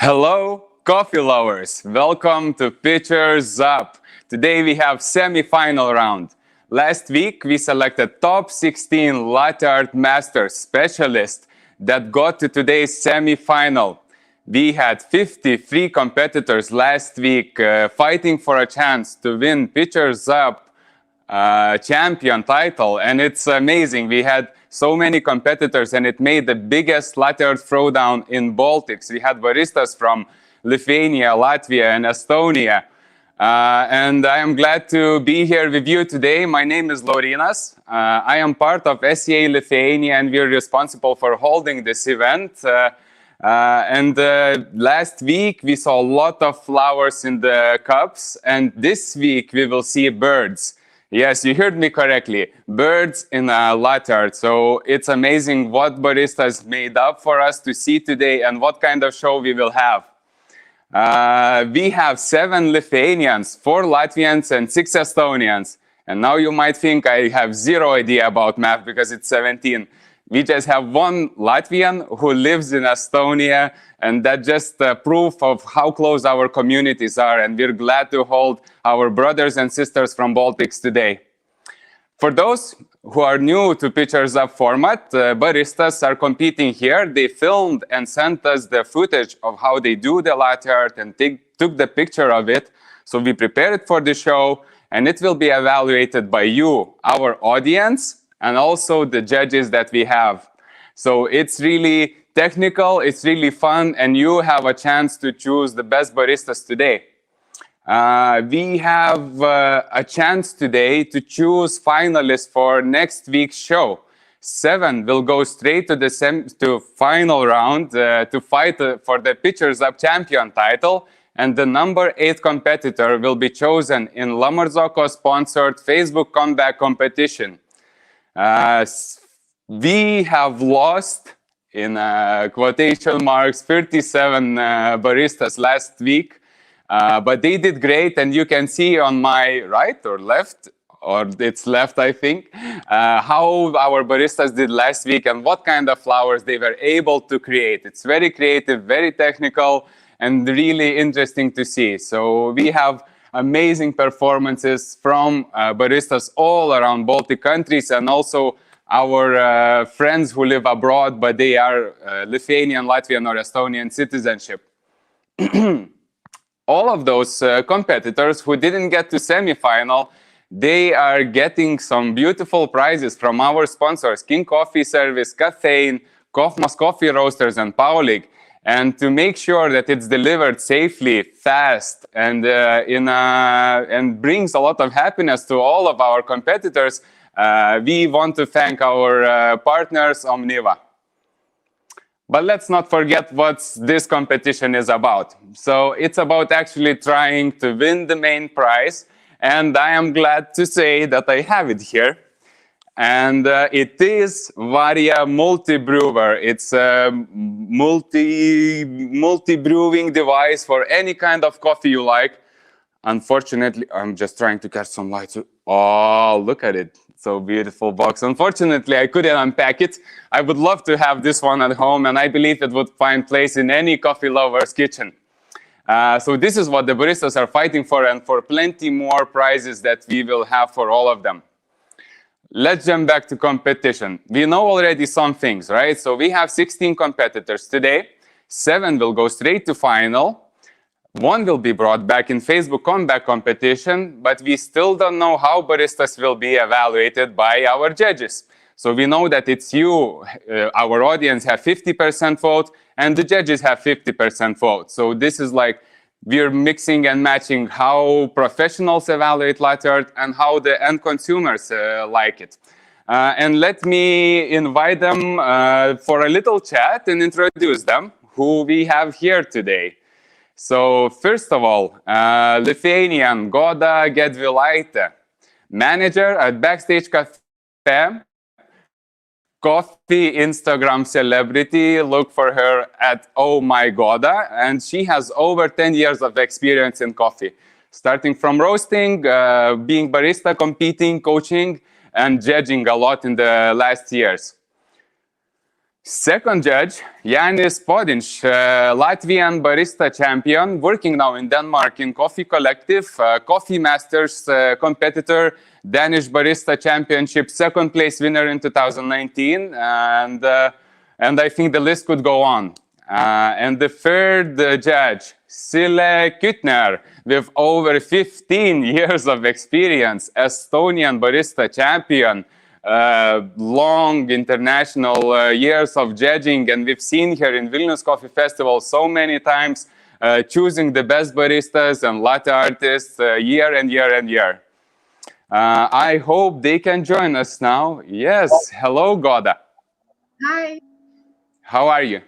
Hello, coffee lovers. Welcome to Pitchers Up. Today we have semi-final round. Last week we selected top 16 latte art masters specialists that got to today's semi-final. We had 53 competitors last week fighting for a chance to win Pitchers Up champion title, and it's amazing. We had so many competitors, and it made the biggest latte art throwdown in Baltics. We had baristas from Lithuania, Latvia, and Estonia. And I am glad to be here with you today. My name is Laurynas. I am part of SEA Lithuania, and we're responsible for holding this event. Last week we saw a lot of flowers in the cups, and this week we will see birds. Yes, you heard me correctly. Birds in a latte art. So it's amazing what baristas made up for us to see today and what kind of show we will have. We have 7 Lithuanians, 4 Latvians, and 6 Estonians. And now you might think I have zero idea about math because it's 17. We just have 1 Latvian who lives in Estonia, and that's just proof of how close our communities are, and we're glad to hold our brothers and sisters from Baltics today. For those who are new to Pitchers Up format, baristas are competing here. They filmed and sent us the footage of how they do the latte art and took the picture of it. So we prepared it for the show, and it will be evaluated by you, our audience, and also the judges that we have. So it's really technical, it's really fun, and you have a chance to choose the best baristas today. We have a chance today to choose finalists for next week's show. 7 will go straight to the final round to fight for the Pitchers Up champion title, and the number 8 competitor will be chosen in LaMarzocco sponsored Facebook comeback competition. We have lost, in quotation marks, 37 baristas last week, but they did great, and you can see on my right or left, or it's left I think, how our baristas did last week and what kind of flowers they were able to create. It's very creative, very technical, and really interesting to see. So we have amazing performances from baristas all around Baltic countries, and also our friends who live abroad, but they are Lithuanian, Latvian, or Estonian citizenship. All of those competitors who didn't get to semi-final, they are getting some beautiful prizes from our sponsors, King Coffee Service, Caffeine, Kofmas Coffee Roasters, and Paulig. And to make sure that it's delivered safely, fast, and brings a lot of happiness to all of our competitors, we want to thank our partners, Omniva. But let's not forget what this competition is about. So it's about actually trying to win the main prize, and I am glad to say that I have it here. And it is Varia Multi-Brewer. It's a multi-brewing device for any kind of coffee you like. Unfortunately, I'm just trying to catch some light. Oh, look at it. So beautiful box. Unfortunately, I couldn't unpack it. I would love to have this one at home, and I believe it would find place in any coffee lover's kitchen. So this is what the baristas are fighting for, and for plenty more prizes that we will have for all of them. Let's jump back to competition. We know already some things, right? So we have 16 competitors today. 7 will go straight to final. 1 will be brought back in Facebook comeback competition, but we still don't know how baristas will be evaluated by our judges. So we know that it's you, our audience, have 50% vote, and the judges have 50% vote. So this is like, we're mixing and matching how professionals evaluate latte art and how the end consumers like it. And let me invite them for a little chat and introduce them, who we have here today. So first of all, Lithuanian Goda Gedvilaite, manager at Backstage Cafe, coffee Instagram celebrity. Look for her at Oh My Goda, and she has over 10 years of experience in coffee, starting from roasting, being barista, competing, coaching, and judging a lot in the last years. Second judge, Jānis Podinš, Latvian barista champion, working now in Denmark in Coffee Collective, Coffee Masters competitor, Danish Barista Championship second place winner in 2019, and I think the list could go on. And the third judge, Sille Kütner, with over 15 years of experience, Estonian barista champion, long international years of judging, and we've seen here in Vilnius Coffee Festival so many times choosing the best baristas and latte artists year and year and year. I hope they can join us now. Yes, hello Goda. Hi. How are you?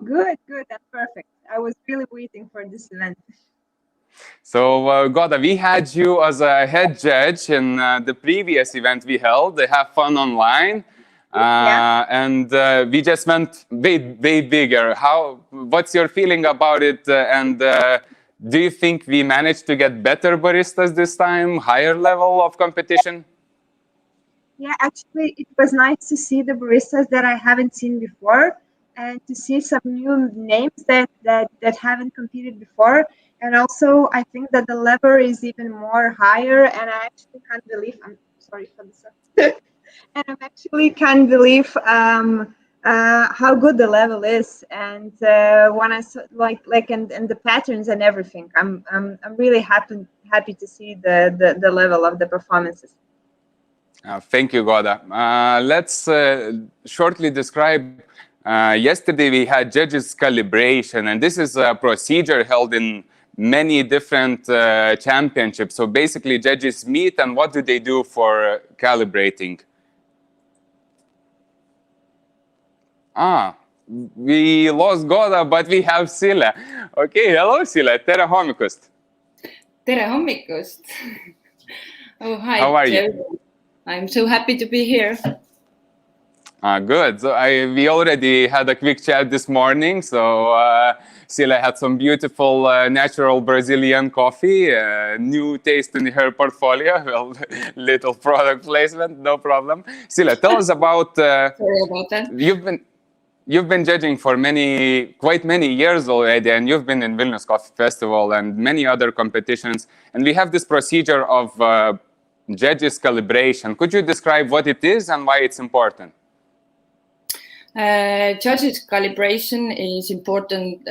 Good, that's perfect. I was really waiting for this event. So, Goda, we had you as a head judge in the previous event we held, the Have Fun Online. And we just went way bigger. What's your feeling about it? And do you think we managed to get better baristas this time, higher level of competition? Yeah, actually, it was nice to see the baristas that I haven't seen before, and to see some new names that haven't competed before. And also, I think that the level is even more higher, and I actually can't believe. I'm sorry for this. And I actually can't believe how good the level is, and when I saw and the patterns and everything, I'm really happy to see the level of the performances. Thank you, Goda. Let's shortly describe. Yesterday we had judges calibration, and this is a procedure held in many different championships. So basically, judges meet, and what do they do for calibrating? We lost Goda, but we have Sille. Okay, hello Sille, tere hommikust. Tere hommikust. Oh, hi. How are you? I'm so happy to be here. Good. So we already had a quick chat this morning. So Sille had some beautiful natural Brazilian coffee, new taste in her portfolio. Well, little product placement, no problem. Sille, tell us about. Sorry about that. You've been judging for quite many years already, and you've been in Vilnius Coffee Festival and many other competitions. And we have this procedure of judges calibration. Could you describe what it is and why it's important? Judges calibration is important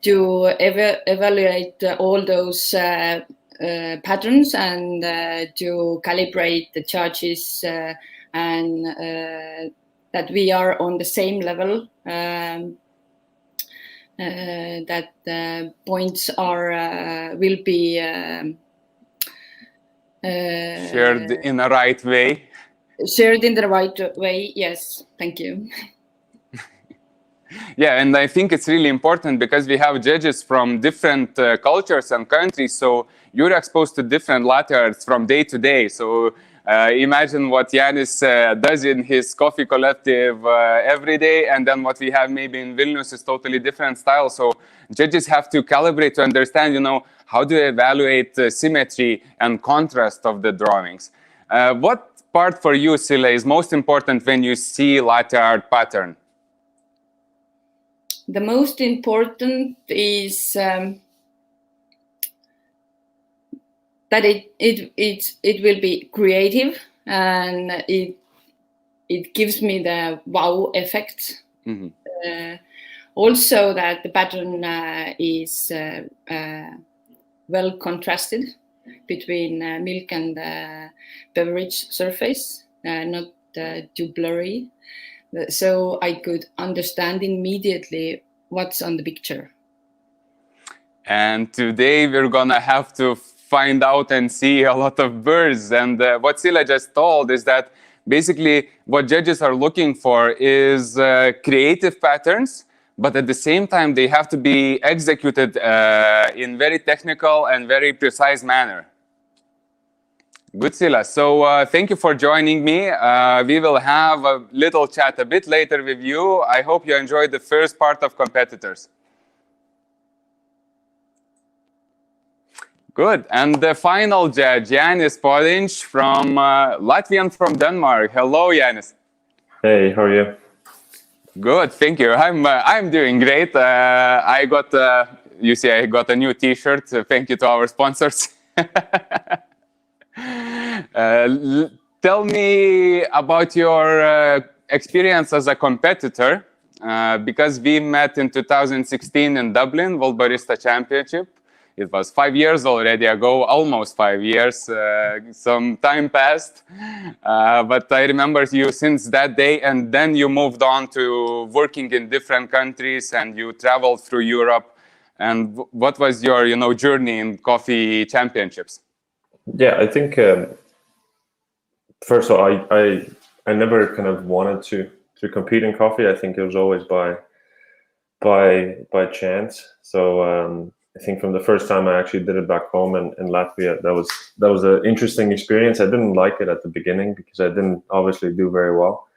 to evaluate all those patterns and to calibrate the judges and that we are on the same level, that points will be shared in the right way. Shared in the right way, yes. Thank you. Yeah, and I think it's really important because we have judges from different cultures and countries, so you're exposed to different latte arts from day to day. So imagine what Jānis does in his coffee collective every day, and then what we have maybe in Vilnius is totally different style. So judges have to calibrate to understand, how to evaluate symmetry and contrast of the drawings. What part for you, Sille, is most important when you see latte art pattern? The most important is that it will be creative, and it gives me the wow effect. Mm-hmm. Also, that the pattern is well contrasted between milk and beverage surface, not too blurry. So I could understand immediately what's on the picture. And today we're gonna have to find out and see a lot of birds. And what Sille just told is that basically what judges are looking for is creative patterns, but at the same time they have to be executed in very technical and very precise manner. Good, Sille. So thank you for joining me. We will have a little chat a bit later with you. I hope you enjoyed the first part of competitors. Good. And the final judge, Jānis Podinš, from Latvian from Denmark. Hello, Jānis. Hey, how are you? Good, thank you. I'm doing great. I got you see I got a new T-shirt. Thank you to our sponsors. Tell me about your experience as a competitor, because we met in 2016 in Dublin, World Barista Championship. It was 5 years already ago, almost 5 years. Some time passed, but I remember you since that day, and then you moved on to working in different countries, and you traveled through Europe. And what was your, journey in coffee championships? Yeah, I think first of all, I never kind of wanted to compete in coffee. I think it was always by chance. So I think from the first time I actually did it back home in Latvia, that was an interesting experience. I didn't like it at the beginning because I didn't obviously do very well.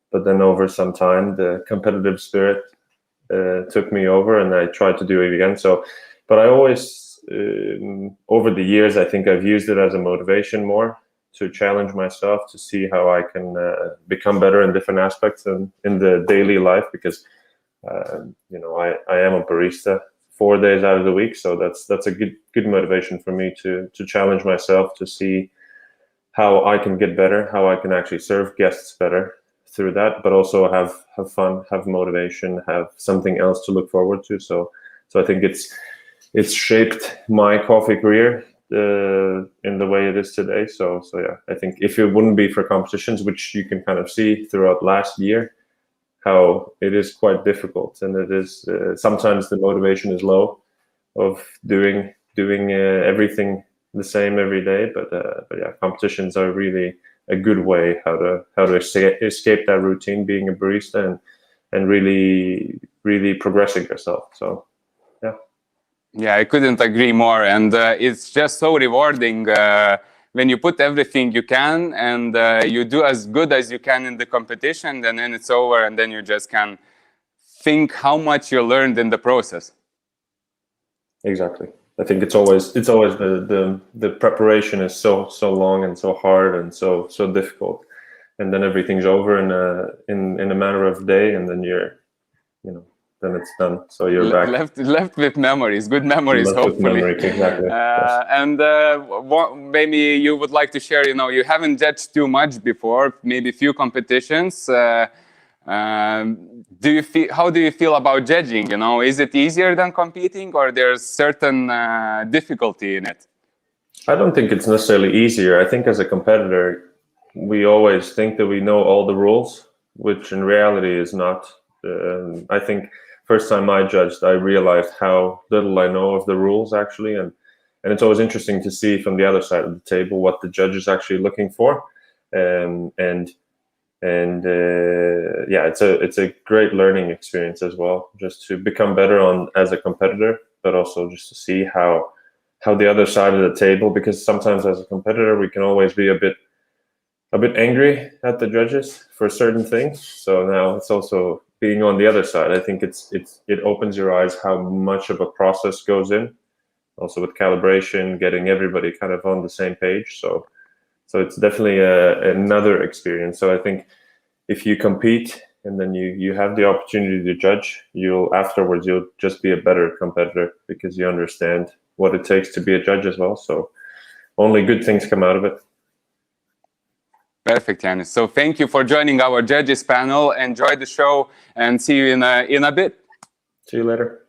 But then over some time, the competitive spirit took me over, and I tried to do it again. So, but I always over the years, I think I've used it as a motivation more to challenge myself to see how I can become better in different aspects in the daily life, because I am a barista 4 days out of the week, so that's a good motivation for me to challenge myself to see how I can get better, how I can actually serve guests better through that, but also have fun, have motivation, have something else to look forward to. So I think it's shaped my coffee career in the way it is today. So yeah, I think if it wouldn't be for competitions, which you can kind of see throughout last year, how it is quite difficult, and it is sometimes the motivation is low of doing everything the same every day. But yeah, competitions are really a good way how to escape that routine, being a barista, and really progressing yourself. So yeah. Yeah, I couldn't agree more. And it's just so rewarding when you put everything you can, and you do as good as you can in the competition, and then it's over, and then you just can think how much you learned in the process. Exactly. I think it's always the preparation is so long and so hard and so difficult, and then everything's over in a matter of a day, and then then it's done. So you're back left with memories, good memories, left hopefully. with memory. Exactly. Yes. And maybe you would like to share. You haven't judged too much before, maybe few competitions. How do you feel about judging? Is it easier than competing, or there's certain difficulty in it? I don't think it's necessarily easier. I think as a competitor, we always think that we know all the rules, which in reality is not. I think first time I judged, I realized how little I know of the rules actually, and it's always interesting to see from the other side of the table what the judge is actually looking for, and yeah, it's a great learning experience as well, just to become better as a competitor, but also just to see how the other side of the table, because sometimes as a competitor we can always be a bit angry at the judges for certain things. So now it's also being on the other side. I think it opens your eyes how much of a process goes in, also with calibration, getting everybody kind of on the same page. So it's definitely another experience. So I think if you compete and then you have the opportunity to judge, you'll just be a better competitor, because you understand what it takes to be a judge as well. So only good things come out of it. Perfect, Yanis. So thank you for joining our judges panel. Enjoy the show, and see you in a bit. See you later.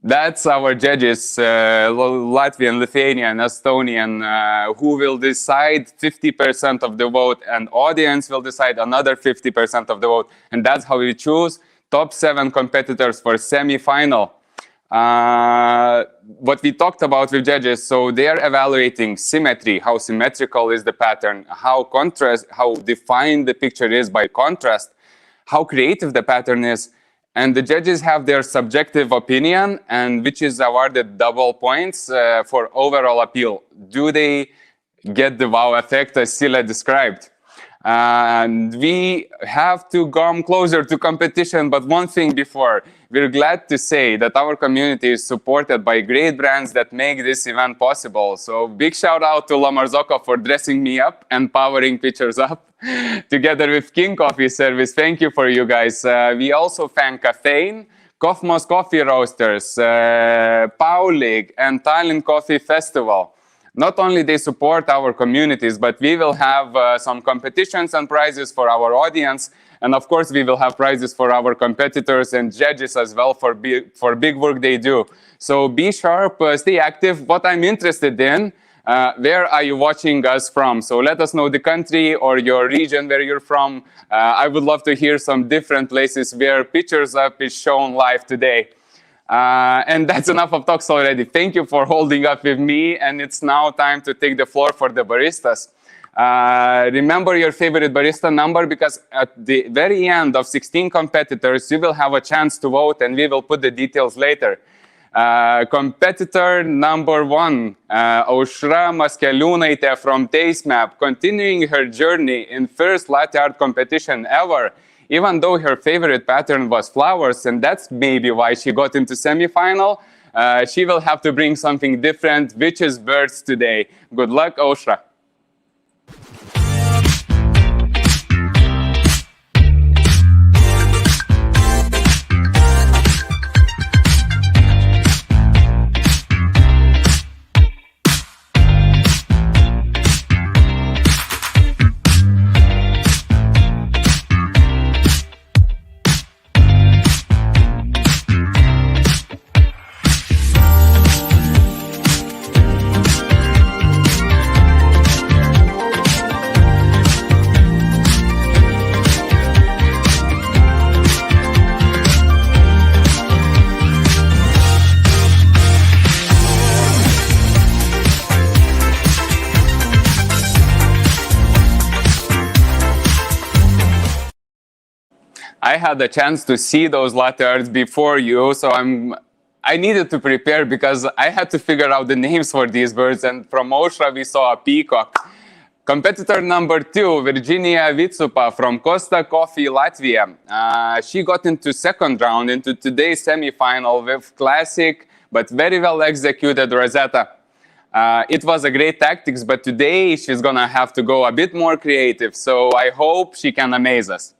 That's our judges, Latvian, Lithuanian, Estonian, who will decide 50% of the vote, and audience will decide another 50% of the vote. And that's how we choose top 7 competitors for semi-final. What we talked about with judges, so they are evaluating symmetry, how symmetrical is the pattern, how defined the picture is by contrast, how creative the pattern is. And the judges have their subjective opinion, and which is awarded double points for overall appeal. Do they get the wow effect as Sila described? And we have to come closer to competition, but one thing before, We're glad to say that our community is supported by great brands that make this event possible. So big shout out to LaMarzocco for dressing me up and powering pictures up together with King Coffee Service. Thank you for you guys. We also thank Caffeine, Kofmos Coffee Roasters, Paulig, and Tallinn Coffee Festival. Not only they support our communities, but we will have some competitions and prizes for our audience. And of course, we will have prizes for our competitors and judges as well for big work they do. So be sharp, stay active. What I'm interested in, where are you watching us from? So let us know the country or your region where you're from. I would love to hear some different places where Pictures Up is shown live today. And that's enough of talks already. Thank you for holding up with me. And it's now time to take the floor for the baristas. Remember your favorite barista number, because at the very end of 16 competitors, you will have a chance to vote, and we will put the details later. Competitor number 1, Aušra Maskeliūnaitė from TasteMap, continuing her journey in first latte art competition ever, even though her favorite pattern was flowers, and that's maybe why she got into semi-final. She will have to bring something different, which is birds today. Good luck, Aušra. I had the chance to see those latte arts before you, so I needed to prepare because I had to figure out the names for these birds, and from Aušra we saw a peacock. Competitor number 2, Virginia Vitsupa from Costa Coffee, Latvia. She got into second round, into today's semi-final with classic but very well executed Rosetta. It was a great tactics, but today she's gonna have to go a bit more creative, so I hope she can amaze us.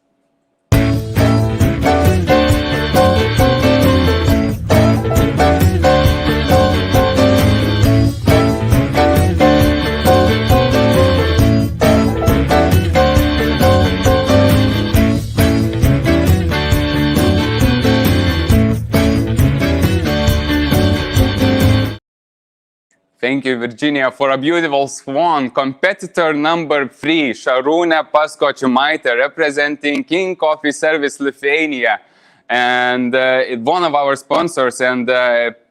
Thank you, Virginia, for a beautiful swan. Competitor number 3, Šarūnė Paskočimaitė, representing King Coffee Service Lithuania, and one of our sponsors. And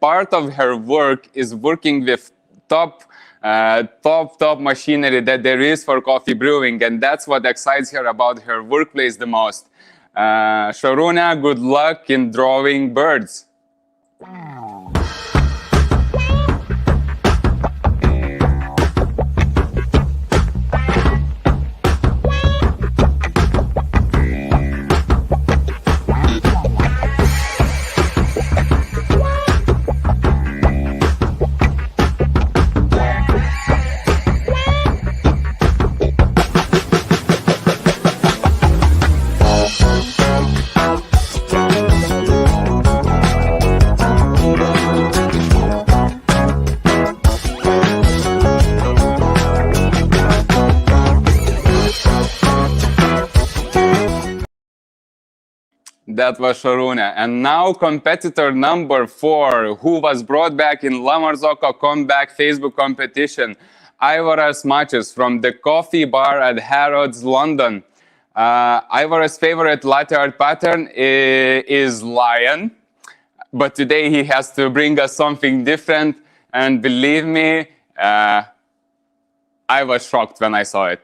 part of her work is working with top machinery that there is for coffee brewing, and that's what excites her about her workplace the most. Šarūnė, good luck in drawing birds. That was Šarūnė. And now competitor number 4, who was brought back in LaMarzocco Comeback Facebook competition, Aivaras Mačius from the Coffee Bar at Harrods, London. Aivaras' favorite latte art pattern is lion, but today he has to bring us something different. And believe me, I was shocked when I saw it.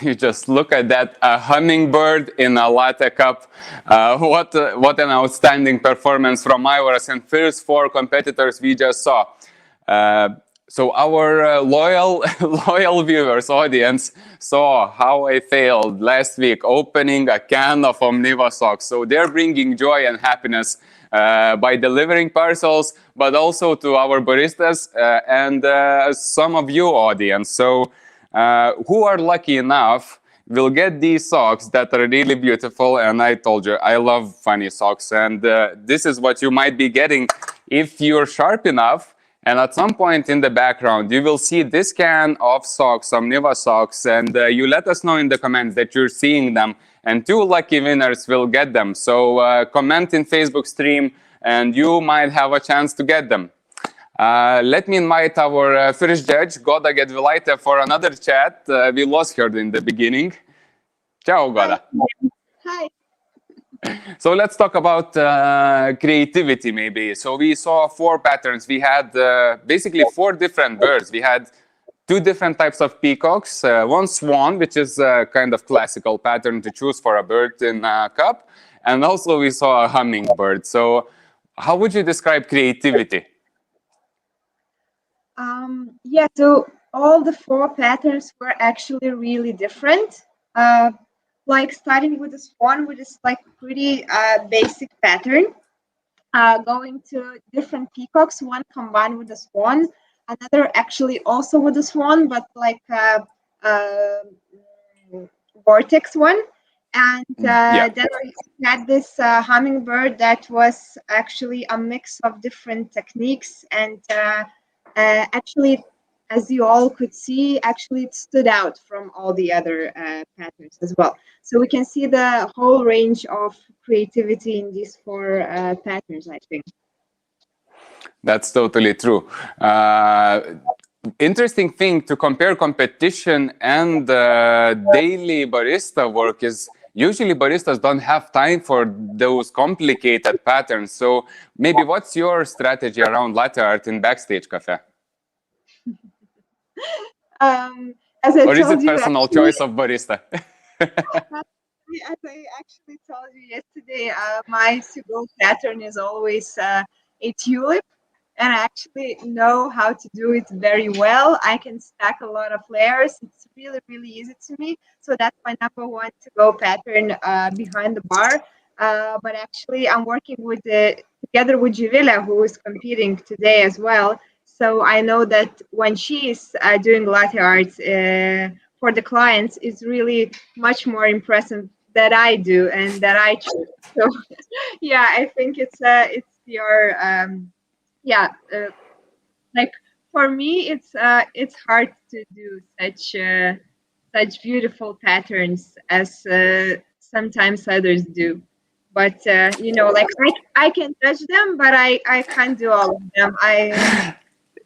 You just look at that, a hummingbird in a latte cup. What an outstanding performance from ours and first four competitors we just saw. So our loyal viewers, audience, saw how I failed last week opening a can of Omniva socks. So they're bringing joy and happiness by delivering parcels, but also to our baristas and some of you, audience. So who are lucky enough will get these socks that are really beautiful. And I told you, I love funny socks. And this is what you might be getting if you're sharp enough. And at some point in the background, you will see this can of socks, Omniva socks. And you let us know in the comments that you're seeing them. And 2 lucky winners will get them. So comment in Facebook stream and you might have a chance to get them. Let me invite our first judge, Goda Gedvilaite, for another chat. We lost her in the beginning. Ciao, Goda. Hi. So let's talk about creativity maybe. So we saw 4 patterns. We had basically 4 different birds. We had 2 different types of peacocks, one swan, which is a kind of classical pattern to choose for a bird in a cup. And also we saw a hummingbird. So how would you describe creativity? Yeah, so all the 4 patterns were actually really different. Like starting with the swan, which is like pretty basic pattern. Going to different peacocks, one combined with the swan, another actually also with the swan, but like vortex one. And then we had this hummingbird that was actually a mix of different techniques. And actually, as you all could see, actually it stood out from all the other patterns as well. So we can see the whole range of creativity in these 4 patterns, I think. That's totally true. Interesting thing to compare competition and daily barista work is usually baristas don't have time for those complicated patterns. So maybe what's your strategy around latte art in Backstage Cafe? As I or is told it you, personal actually, choice of barista? as I actually told you yesterday, my to-go pattern is always a tulip, and I actually know how to do it very well. I can stack a lot of layers. It's really, really easy to me. So that's my number 1 to-go pattern behind the bar. But actually, I'm working with together with Jivila, who is competing today as well. So I know that when she is doing latte art for the clients, it's really much more impressive that I do and that I choose. So yeah, I think it's your like for me, it's hard to do such beautiful patterns as sometimes others do. But like I can judge them, but I can't do all of them.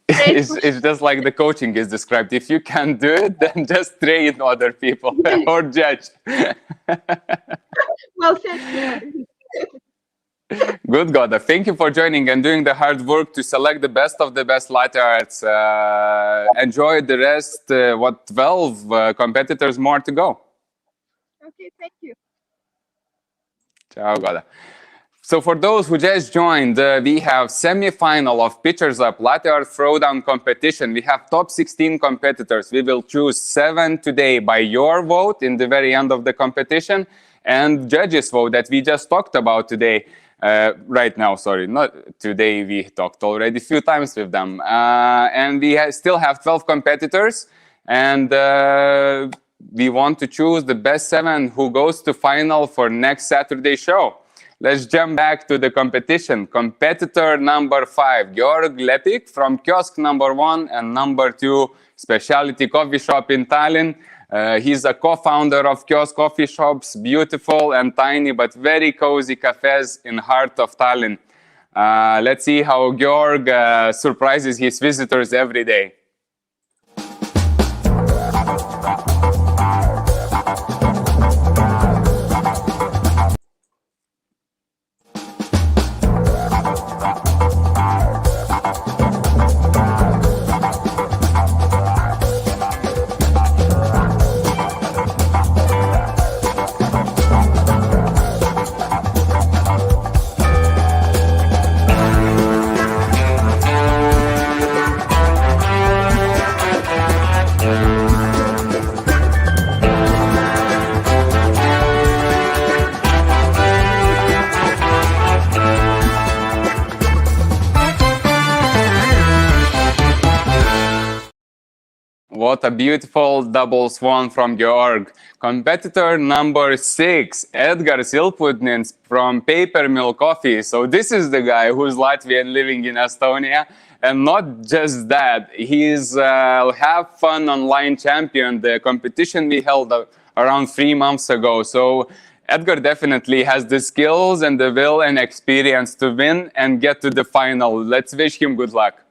It's just like the coaching is described. If you can't do it, then just train other people or judge. Well, thank you. Good, Goda. Thank you for joining and doing the hard work to select the best of the best latte arts. Enjoy the rest. 12 competitors more to go. Okay, thank you. Ciao, Goda. So for those who just joined, we have semi-final of Pitchers Up Latte Art Throwdown competition. We have top 16 competitors. We will choose 7 today by your vote in the very end of the competition, and judges' vote that we just talked about today. Right now, sorry, not today. We talked already a few times with them, and we still have 12 competitors, and we want to choose the best 7 who goes to final for next Saturday show. Let's jump back to the competition. Competitor number 5, Georg Lepik from kiosk number 1 and number 2 specialty coffee shop in Tallinn. He's a co-founder of Kiosk Coffee Shops, beautiful and tiny but very cozy cafes in heart of Tallinn. Let's see how Georg surprises his visitors every day. What a beautiful double swan from Georg. Competitor number 6, Edgar Silputnins from Paper Mill Coffee. So this is the guy who's Latvian living in Estonia. And not just that, he's Have Fun Online champion, the competition we held around 3 months ago. So Edgar definitely has the skills and the will and experience to win and get to the final. Let's wish him good luck.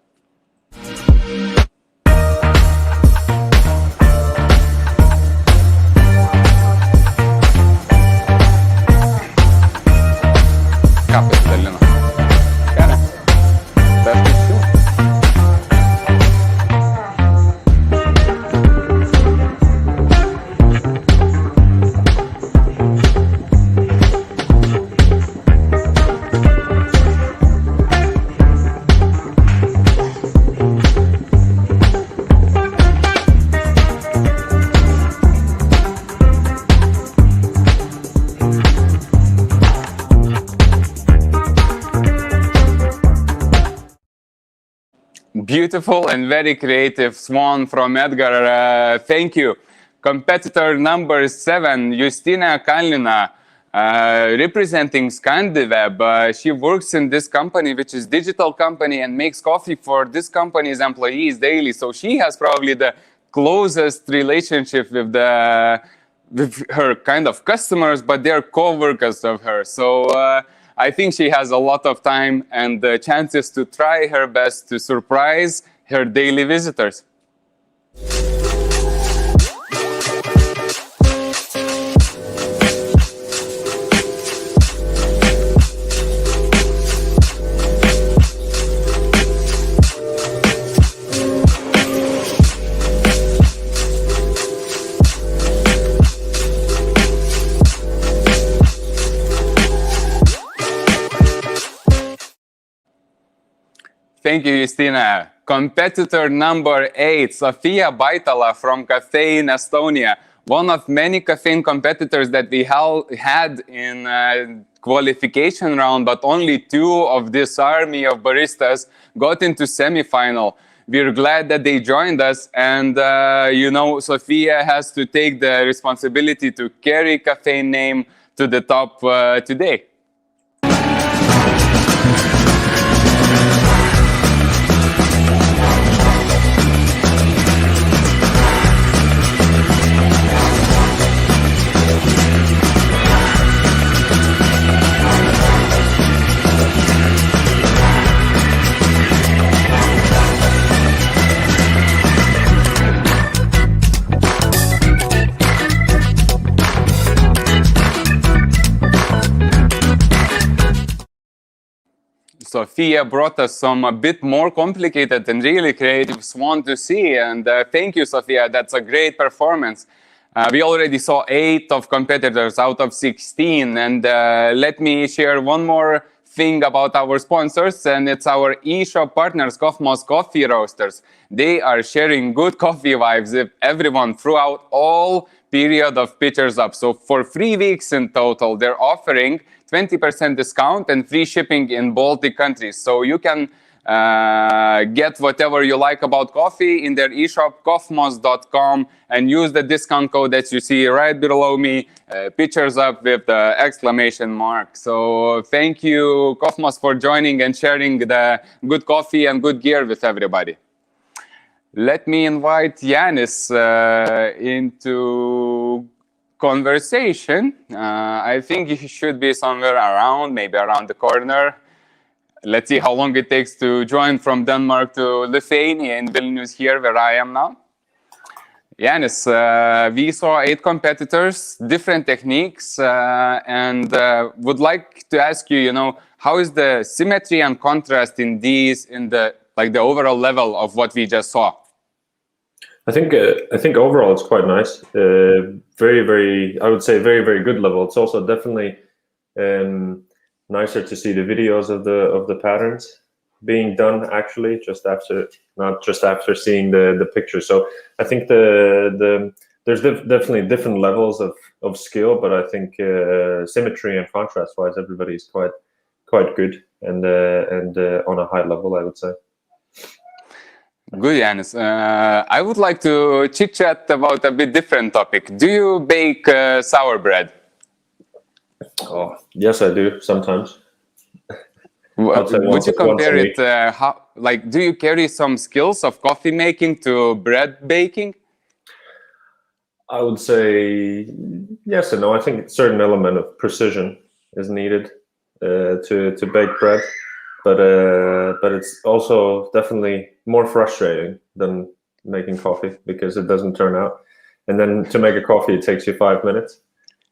Beautiful and very creative swan from Edgar. Thank you. Competitor number 7, Justina Kalina, representing Scandiveb. She works in this company, which is digital company, and makes coffee for this company's employees daily. So she has probably the closest relationship with her kind of customers, but they're co-workers of her. So I think she has a lot of time and chances to try her best to surprise her daily visitors. Thank you, Justina. Competitor number 8, Sofia Baitala from Cafe in Estonia. One of many caffeine competitors that we had in qualification round, but only 2 of this army of baristas got into semi-final. We're glad that they joined us, and you know, Sofia has to take the responsibility to carry caffeine name to the top today. Sofia brought us some a bit more complicated and really creative swan to see. And thank you, Sofia. That's a great performance. We already saw 8 of competitors out of 16. And let me share one more thing about our sponsors. And it's our e-shop partners, Kosmos Coffee Roasters. They are sharing good coffee vibes with everyone throughout all period of Pitchers Up. So for 3 weeks in total, they're offering 20% discount and free shipping in Baltic countries. So you can get whatever you like about coffee in their e-shop, kosmos.com, and use the discount code that you see right below me, Pitchers Up with the exclamation mark. So thank you, Kosmos, for joining and sharing the good coffee and good gear with everybody. Let me invite Yanis into conversation. I think he should be somewhere around, maybe around the corner. Let's see how long it takes to join from Denmark to Lithuania in Vilnius here where I am now. Yanis, we saw 8 competitors, different techniques, and would like to ask you, how is the symmetry and contrast in these, in the overall level of what we just saw? I think overall it's quite nice. Very, I would say very good level. It's also definitely nicer to see the videos of the patterns being done actually not just after seeing the pictures. So I think there's definitely different levels of skill, but I think symmetry and contrast wise, everybody's quite good and on a high level, I would say. Good, Yanis. I would like to chit-chat about a bit different topic. Do you bake sour bread? Oh, yes, I do sometimes. I'd say Would you once a compare week. it, do you carry some skills of coffee making to bread baking? I would say yes and no. I think a certain element of precision is needed to bake bread, but it's also definitely more frustrating than making coffee because it doesn't turn out. And then to make a coffee, it takes you 5 minutes,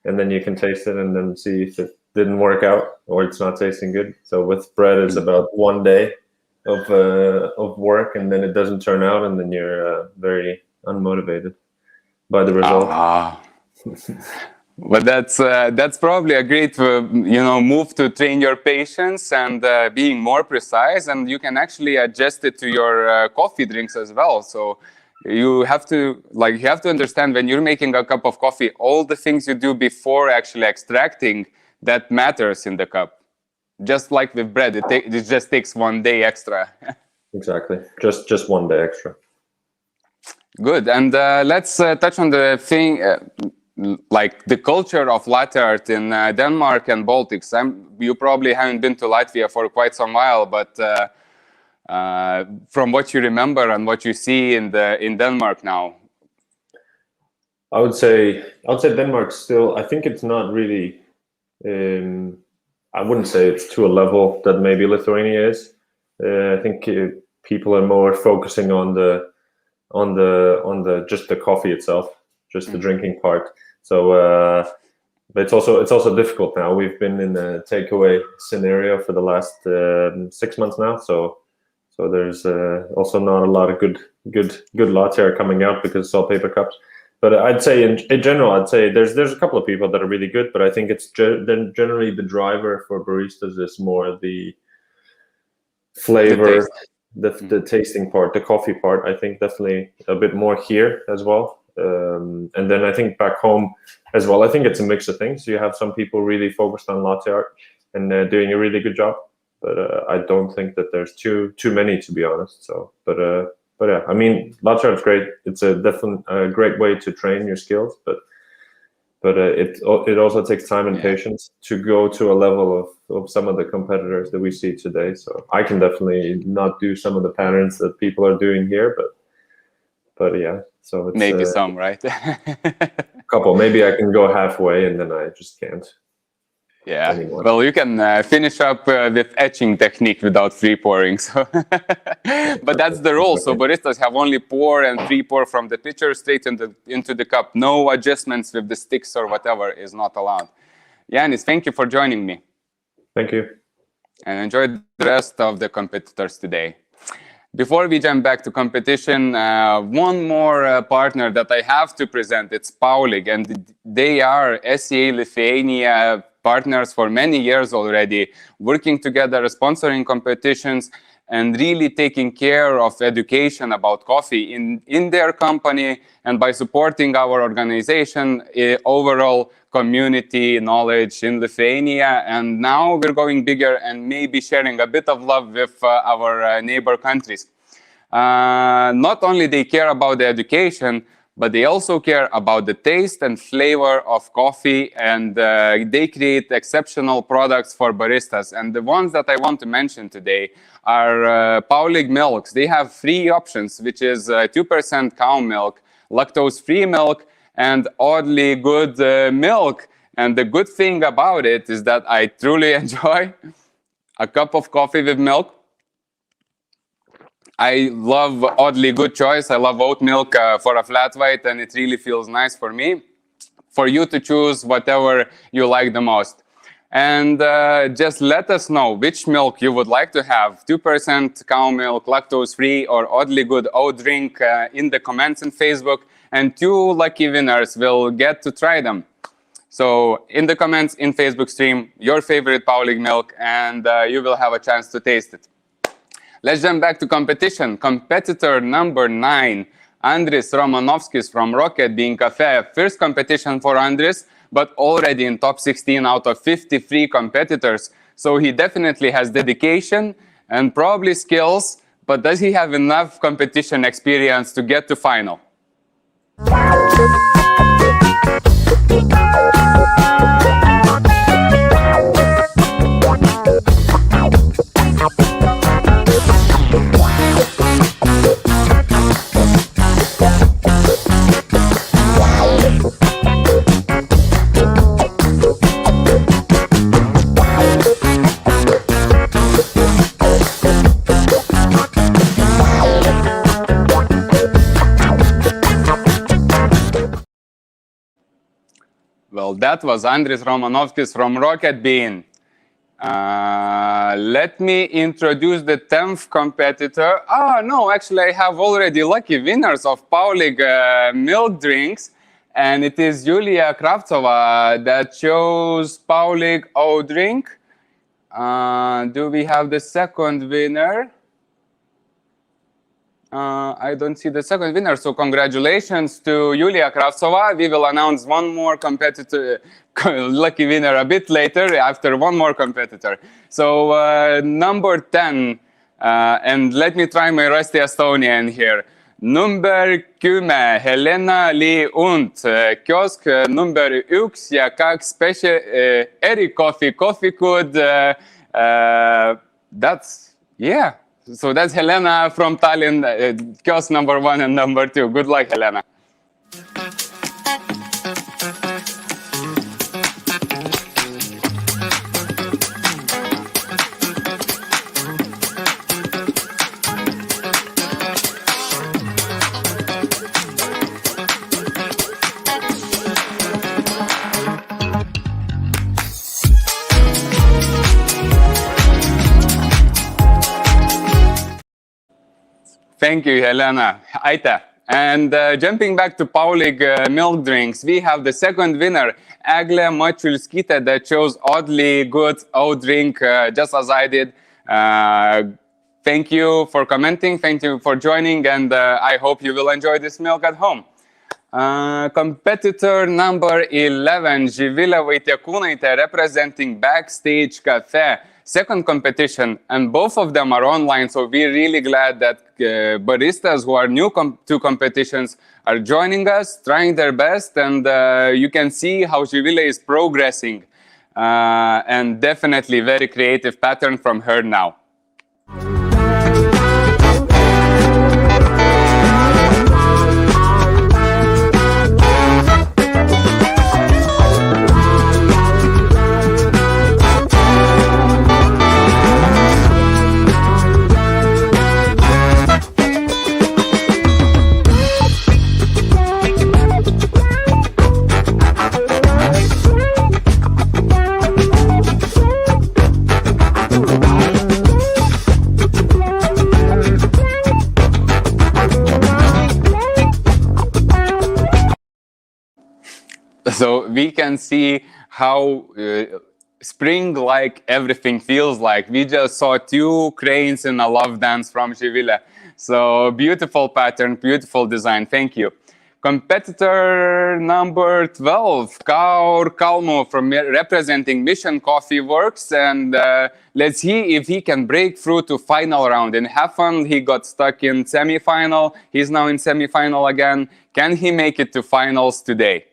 and then you can taste it and then see if it didn't work out or it's not tasting good. So with bread, it's about one day of work, and then it doesn't turn out, and then you're very unmotivated by the result. But that's probably a great move to train your patience and being more precise, and you can actually adjust it to your coffee drinks as well. So you have to understand when you're making a cup of coffee, all the things you do before actually extracting that matters in the cup. Just like with bread, it just takes one day extra. Exactly, just one day extra. Good, and let's touch on the thing, like the culture of latte art in Denmark and Baltics. You probably haven't been to Latvia for quite some while, but from what you remember and what you see in Denmark now. I would say Denmark still. I think it's not really. I wouldn't say it's to a level that maybe Lithuania is. I think people are more focusing on the just the coffee itself, just the drinking part. So, but it's also difficult now. We've been in a takeaway scenario for the last 6 months now. So there's also not a lot of good latte art coming out because it's all paper cups. But I'd say in general, I'd say there's a couple of people that are really good, but I think it's generally the driver for baristas is more the flavor, the tasting part, the coffee part. I think definitely a bit more here as well. And then I think back home as well, I think it's a mix of things. You have some people really focused on latte art and doing a really good job, but I don't think that there's too many, to be honest. So, but yeah, I mean, latte art's great. It's a definitely great way to train your skills, but it also takes time and patience to go to a level of some of the competitors that we see today. So I can definitely not do some of the patterns that people are doing here, but yeah. So it's maybe some, right? couple. Maybe I can go halfway, and then I just can't. Yeah. Anymore. Well, you can finish up with etching technique without free pouring. So, but that's the rule. So baristas have only pour and free pour from the pitcher straight into the cup. No adjustments with the sticks or whatever is not allowed. Yanis, thank you for joining me. Thank you. And enjoy the rest of the competitors today. Before we jump back to competition, one more partner that I have to present, it's Paulig, and they are SCA Lithuania partners for many years already, working together, sponsoring competitions, and really taking care of education about coffee in their company, and by supporting our organization, overall community knowledge in Lithuania. And now we're going bigger and maybe sharing a bit of love with our neighbor countries. Not only they care about the education, but they also care about the taste and flavor of coffee, and they create exceptional products for baristas. And the ones that I want to mention today are Paulig milks. They have 3 options, which is 2% cow milk, lactose-free milk, and oddly good milk. And the good thing about it is that I truly enjoy a cup of coffee with milk. I love oddly good choice. I love oat milk for a flat white, and it really feels nice for me. For you to choose whatever you like the most. And just let us know which milk you would like to have, 2% cow milk, lactose-free, or oddly good oat drink in the comments on Facebook, and 2 lucky winners will get to try them. So in the comments in Facebook stream, your favorite Paulig milk, and you will have a chance to taste it. Let's jump back to competition. Competitor number 9, Andris Romanovskis from Rocket Bean Cafe. First competition for Andris, but already in top 16 out of 53 competitors. So he definitely has dedication and probably skills but does he have enough competition experience to get to final? Well, that was Andris Romanovskis from Rocket Bean. Let me introduce the 10th competitor. No, actually I have already lucky winners of Paulig milk drinks, and it is Yulia Kravtsova that chose Paulig O drink. Do we have the second winner? I don't see the second winner, so congratulations to Yulia Kravtsova. We will announce one more competitor, lucky winner a bit later after one more competitor. So number 10, and let me try my rusty Estonian here. Number 10, Helena Lee Unt, kiosk number 1 ja 2 special coffee could, that's, yeah. So that's Helena from Tallinn, kiosk number 1 and number 2. Good luck, Helena. Thank you, Helena. Aita. And jumping back to Paulig milk drinks, we have the second winner, Egle Machulskita, that chose oddly good O drink, just as I did. Thank you for commenting, thank you for joining, and I hope you will enjoy this milk at home. Competitor number 11, Živile Vaitiekūnaitė, representing Backstage Cafe. Second competition, and both of them are online, so we're really glad that baristas who are new to competitions are joining us, trying their best, and you can see how Živile is progressing, and definitely very creative pattern from her now. So we can see how spring-like everything feels like. We just saw 2 cranes in a love dance from Živile. So beautiful pattern, beautiful design. Thank you. Competitor number 12, Kaur Kalmo from representing Mission Coffee Works. And let's see if he can break through to final round. In Häfan, he got stuck in semi-final. He's now in semi-final again. Can he make it to finals today?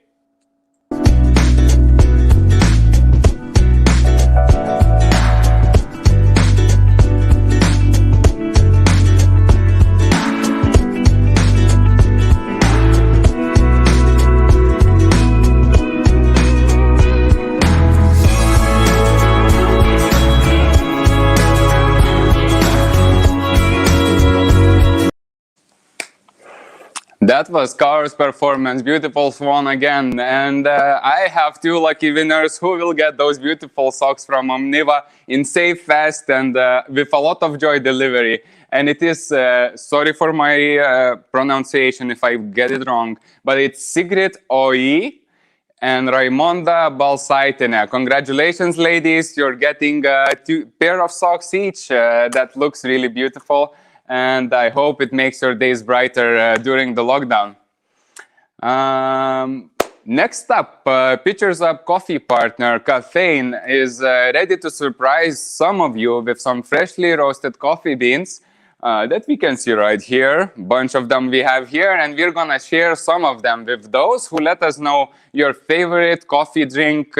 That was Kaur's performance, beautiful swan again, and I have 2 lucky winners who will get those beautiful socks from Omniva in safe, fast, and with a lot of joy delivery. And it is, sorry for my pronunciation if I get it wrong, but it's Sigrid Oi and Raimonda Balsaitene. Congratulations, ladies, you're getting 2 pair of socks each. That looks really beautiful. And I hope it makes your days brighter during the lockdown. Next up, Pitchers Up coffee partner Caffeine is ready to surprise some of you with some freshly roasted coffee beans. that we can see right here. Bunch of them we have here, and we're gonna share some of them with those who let us know your favorite coffee drink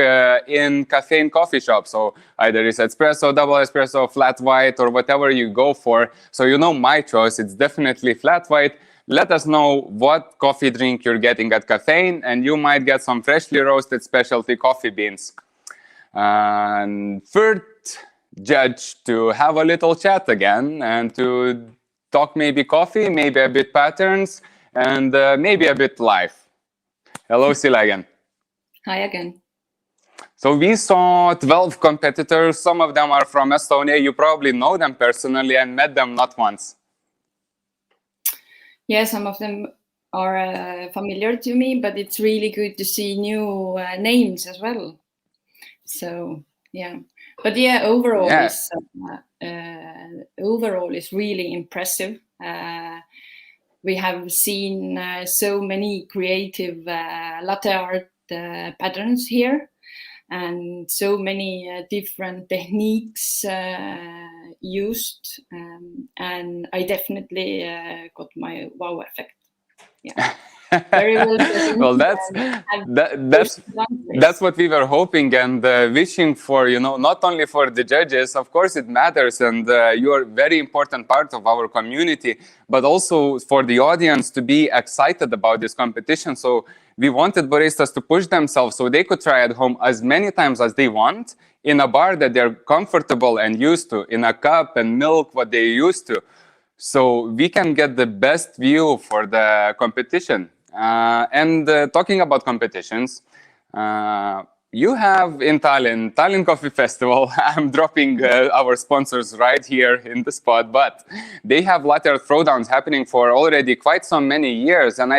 in cafe and coffee shop. So either it's espresso, double espresso, flat white, or whatever you go for. So you know my choice, it's definitely flat white. Let us know what coffee drink you're getting at Caffeine, and you might get some freshly roasted specialty coffee beans. And third judge to have a little chat again and to talk maybe coffee, maybe a bit patterns, and maybe a bit life. Hello, Sila again. Hi again. So we saw 12 competitors. Some of them are from Estonia. You probably know them personally and met them not once. Yeah, some of them are familiar to me, but it's really good to see new names as well. So yeah, but yeah, overall is really impressive. We have seen so many creative latte art patterns here, and so many different techniques used, and I definitely got my wow effect. Yeah. Very well. Well, that's what we were hoping and wishing for. You know, not only for the judges, of course, it matters, and you are a very important part of our community, but also for the audience to be excited about this competition. So we wanted baristas to push themselves so they could try at home as many times as they want in a bar that they're comfortable and used to, in a cup and milk what they're used to. So we can get the best view for the competition. And talking about competitions, you have in Tallinn Coffee Festival. I'm dropping our sponsors right here in the spot, but they have latte art throwdowns happening for already quite so many years. And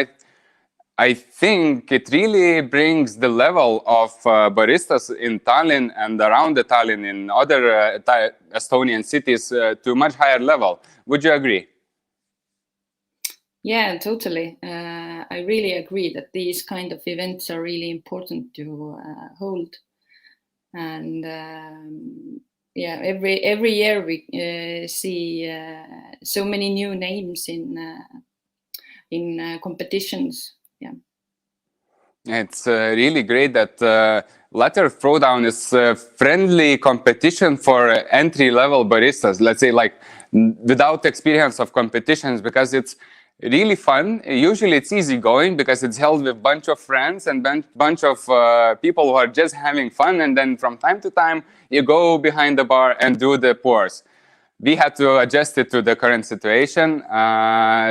I think it really brings the level of baristas in Tallinn and around the Tallinn in other Estonian cities to a much higher level. Would you agree? Yeah, totally. I really agree that these kind of events are really important to hold. And yeah, every year we see so many new names in competitions. Yeah, it's really great that latte art throwdown is a friendly competition for entry-level baristas. Let's say, like, without experience of competitions, because it's really fun. Usually it's easy going because it's held with a bunch of friends and bunch of people who are just having fun, and then from time to time you go behind the bar and do the pours. We had to adjust it to the current situation.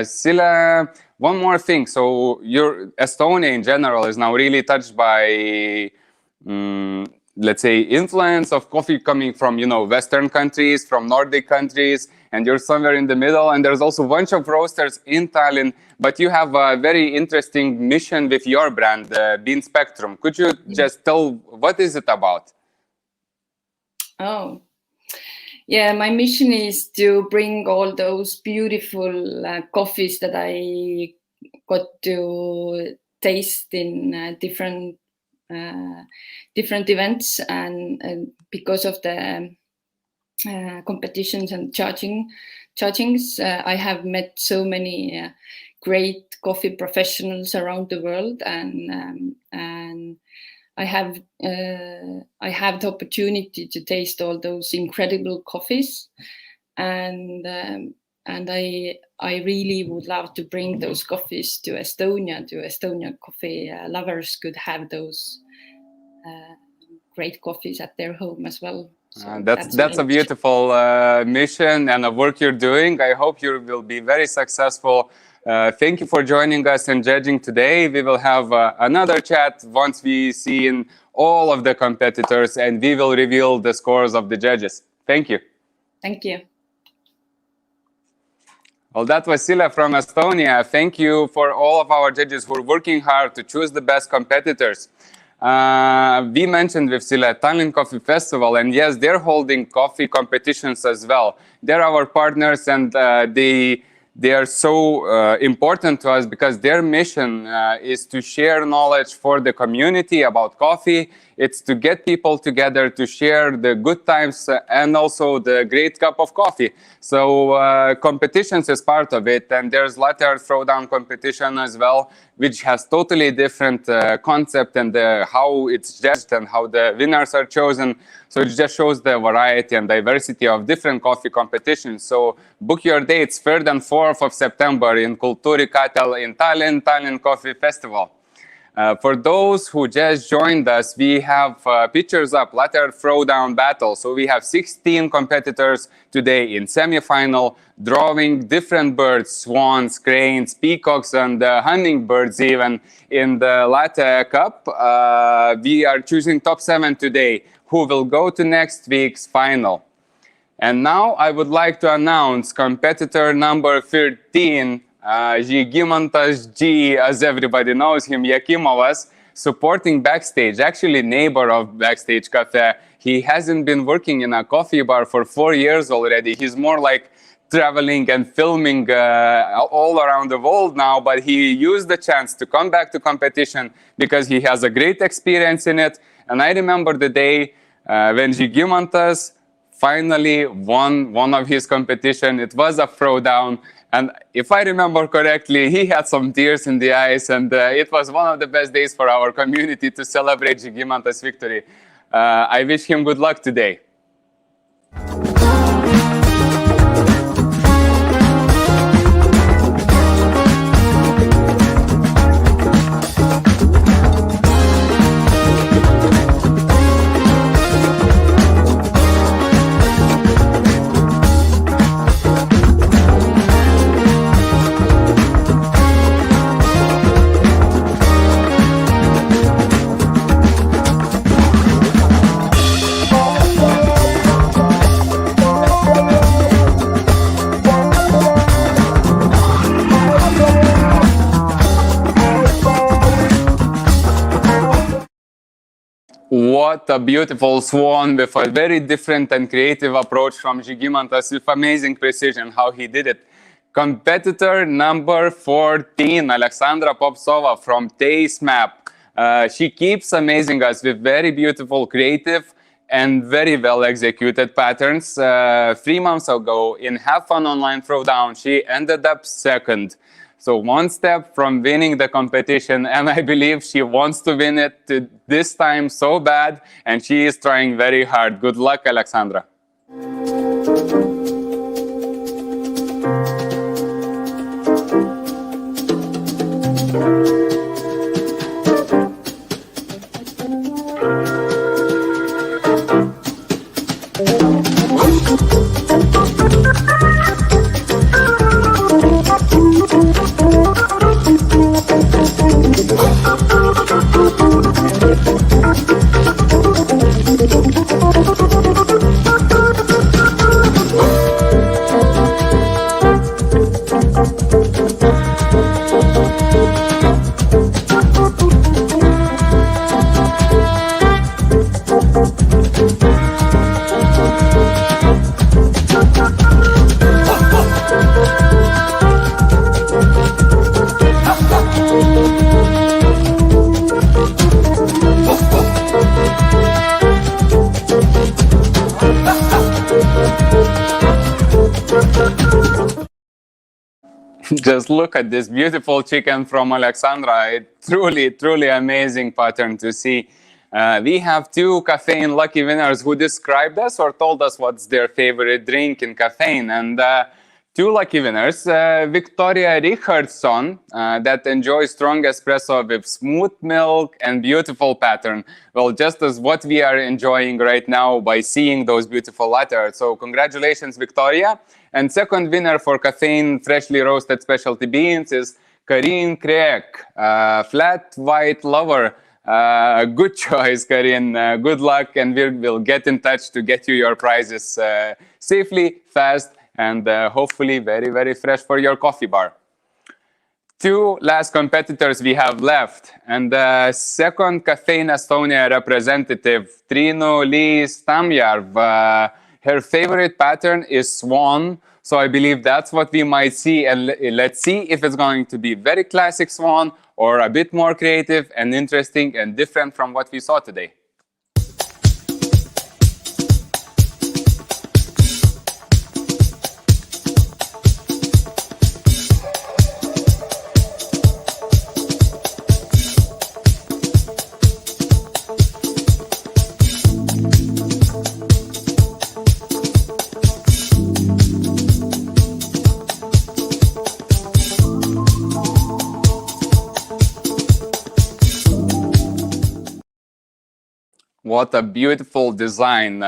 Sila, one more thing. So your Estonia in general is now really touched by let's say, influence of coffee coming from, you know, Western countries, from Nordic countries, and you're somewhere in the middle. And there's also a bunch of roasters in Tallinn, but you have a very interesting mission with your brand, Bean Spectrum. Could you just tell what is it about? Oh, yeah, my mission is to bring all those beautiful coffees that I got to taste in different events, and because of the competitions and judgings, I have met so many great coffee professionals around the world, and I have the opportunity to taste all those incredible coffees, and I really would love to bring those coffees to Estonia. To Estonian coffee lovers could have those great coffees at their home as well. So that's a beautiful mission and a work you're doing. I hope you will be very successful. Thank you for joining us and judging today. We will have another chat once we see in all of the competitors, and we will reveal the scores of the judges. Thank you. Thank you. Well, that was Sila from Estonia. Thank you for all of our judges who are working hard to choose the best competitors. We mentioned with Sila Tallinn Coffee Festival, and yes, they're holding coffee competitions as well. They're our partners, and they they are so important to us because their mission is to share knowledge for the community about coffee. It's to get people together to share the good times and also the great cup of coffee. So competitions is part of it, and there's latte art throwdown competition as well, which has totally different concept and how it's judged and how the winners are chosen. So it just shows the variety and diversity of different coffee competitions. So book your dates, 3rd and 4th of September in Kultūri Katel in Tallinn Coffee Festival. For those who just joined us, we have pictures up, latte art throwdown battle. So we have 16 competitors today in semifinal, drawing different birds, swans, cranes, peacocks, and hummingbirds even in the latte cup. We are choosing top 7 today, who will go to next week's final. And now I would like to announce competitor number 13, Žygimantas G, as everybody knows him, Yakimovas, supporting Backstage, actually neighbor of Backstage Cafe. He hasn't been working in a coffee bar for 4 years already. He's more like traveling and filming all around the world now, but he used the chance to come back to competition because he has a great experience in it. And I remember the day when Žygimantas finally won one of his competition. It was a throwdown. And if I remember correctly, he had some tears in the eyes, and it was one of the best days for our community to celebrate Žygimantas' victory. I wish him good luck today. What a beautiful swan with a very different and creative approach from Žygimantas with amazing precision how he did it. Competitor number 14, Alexandra Popsova from Taste Map. She keeps amazing us with very beautiful, creative, and very well executed patterns. 3 months ago, in Have Fun Online Throwdown, she ended up 2nd. So 1 step from winning the competition, and I believe she wants to win it this time so bad, and she is trying very hard. Good luck, Alexandra. Just look at this beautiful chicken from Alexandra. It's truly amazing pattern to see. We have 2 caffeine lucky winners who described us or told us what's their favorite drink in caffeine. And 2 lucky winners, Victoria Richardson, that enjoys strong espresso with smooth milk and beautiful pattern. Well, just as what we are enjoying right now by seeing those beautiful latte art. So congratulations, Victoria. And second winner for caffeine freshly roasted specialty beans is Karin Craig, flat white lover. Good choice, Karin. Good luck, and we'll get in touch to get you your prizes safely, fast, and hopefully very fresh for your coffee bar. 2 last competitors we have left, and the second Caffeine Estonia representative, Trinu Lee Stamjarv. Her favorite pattern is Swan So I believe that's what we might see, and let's see if it's going to be very classic swan or a bit more creative and interesting and different from what we saw today. What a beautiful design.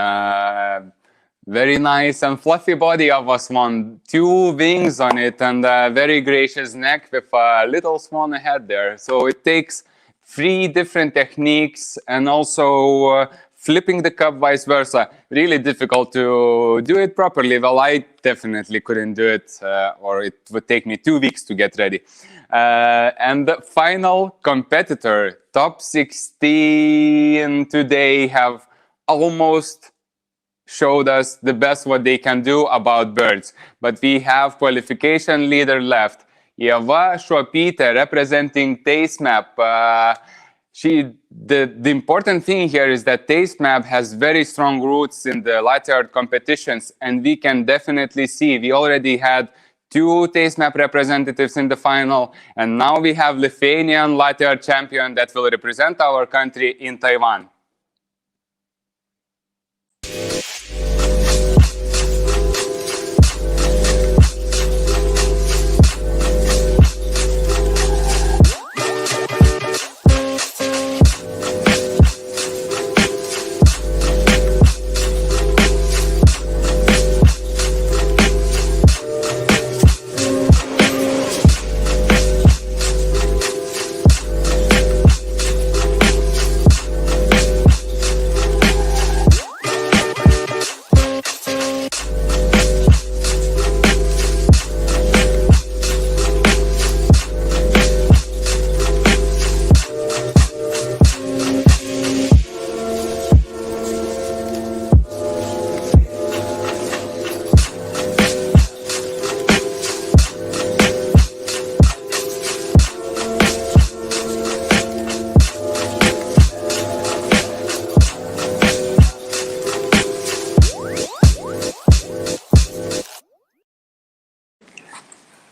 Very nice and fluffy body of a swan. 2 wings on it and a very gracious neck with a little swan head there. So it takes 3 different techniques and also flipping the cup vice versa. Really difficult to do it properly. Well, I definitely couldn't do it, or it would take me 2 weeks to get ready. And the final competitor, top 16 today, have almost showed us the best what they can do about birds. But we have qualification leader left. Ieva Šuopytė representing TasteMap. The important thing here is that TasteMap has very strong roots in the latte art competitions, and we can definitely see we already had 2 TasteMap representatives in the final, and now we have Lithuanian latte art champion that will represent our country in Taiwan.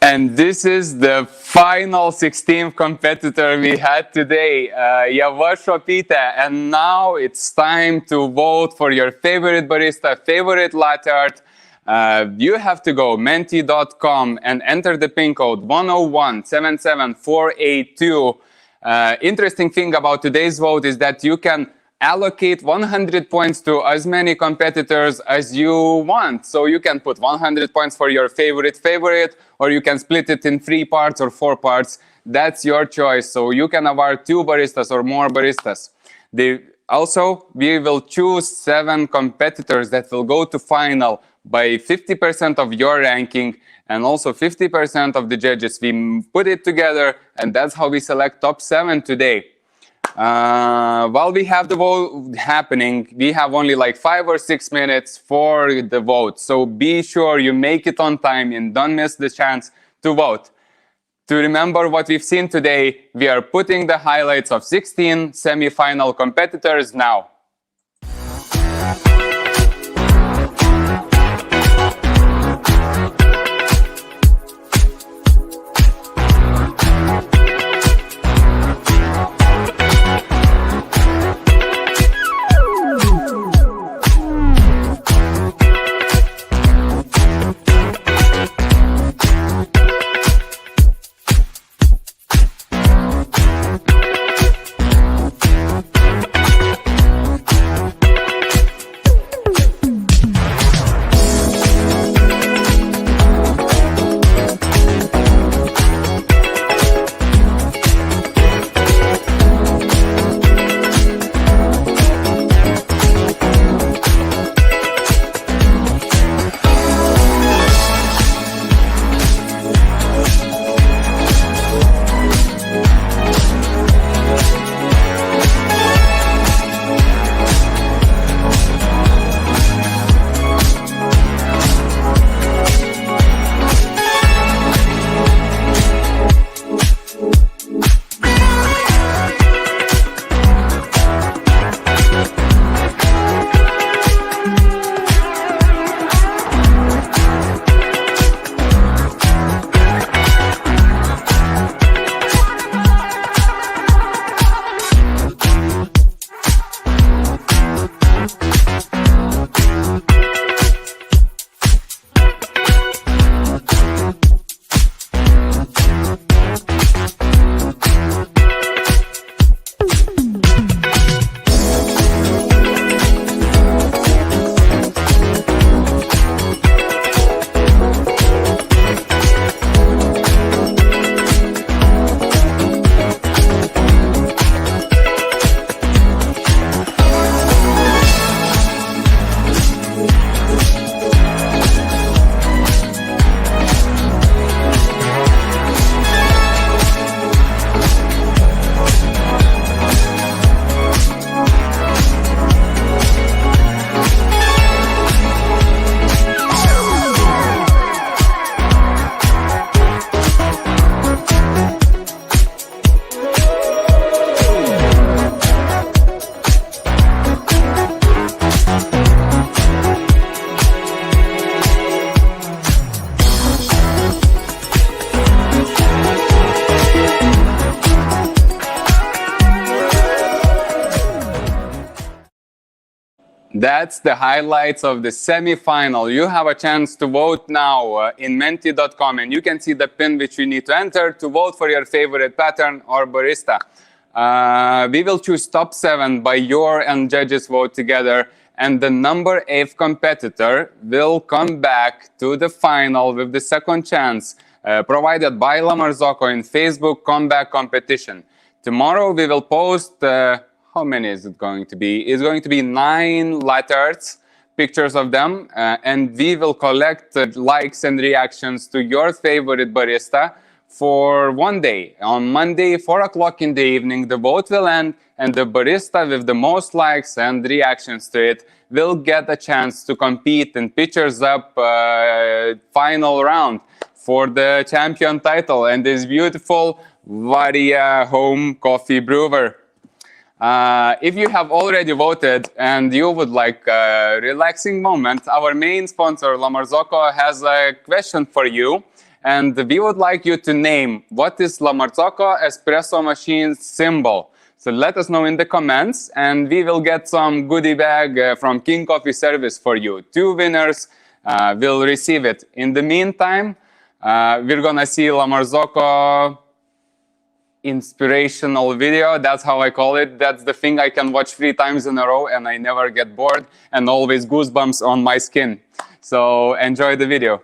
And this is the final 16th competitor we had today, Ieva Šuopytė. And now it's time to vote for your favorite barista, favorite latte art. You have to go menti.com and enter the pin code 10177482. Interesting thing about today's vote is that you can allocate 100 points to as many competitors as you want. So you can put 100 points for your favorite, or you can split it in 3 parts or 4 parts. That's your choice. So you can award 2 baristas or more baristas. Also, we will choose 7 competitors that will go to final by 50% of your ranking and also 50% of the judges. We put it together, and that's how we select top 7 today. While we have the vote happening, we have only like 5 or 6 minutes for the vote. So be sure you make it on time and don't miss the chance to vote. To remember what we've seen today, we are putting the highlights of 16 semi-final competitors now. That's the highlights of the semi-final. You have a chance to vote now in menti.com, and you can see the pin which you need to enter to vote for your favorite pattern or barista. We will choose top 7 by your and judges' vote together, and the number 8 competitor will come back to the final with the second chance provided by LaMarzocco in Facebook Comeback Competition. Tomorrow we will post, how many is it going to be? It's going to be 9 latte arts, pictures of them, and we will collect likes and reactions to your favorite barista for one day. On Monday, 4 o'clock in the evening, the vote will end, and the barista with the most likes and reactions to it will get a chance to compete in Pitchers Up final round for the champion title and this beautiful Varia home coffee brewer. If you have already voted and you would like a relaxing moment, our main sponsor, LaMarzocco, has a question for you. And we would like you to name what is LaMarzocco espresso machine symbol. So let us know in the comments, and we will get some goodie bag from King Coffee Service for you. 2 winners will receive it. In the meantime, we're gonna see LaMarzocco inspirational video. That's how I call it. That's the thing I can watch 3 times in a row and I never get bored, and always goosebumps on my skin. So enjoy the video.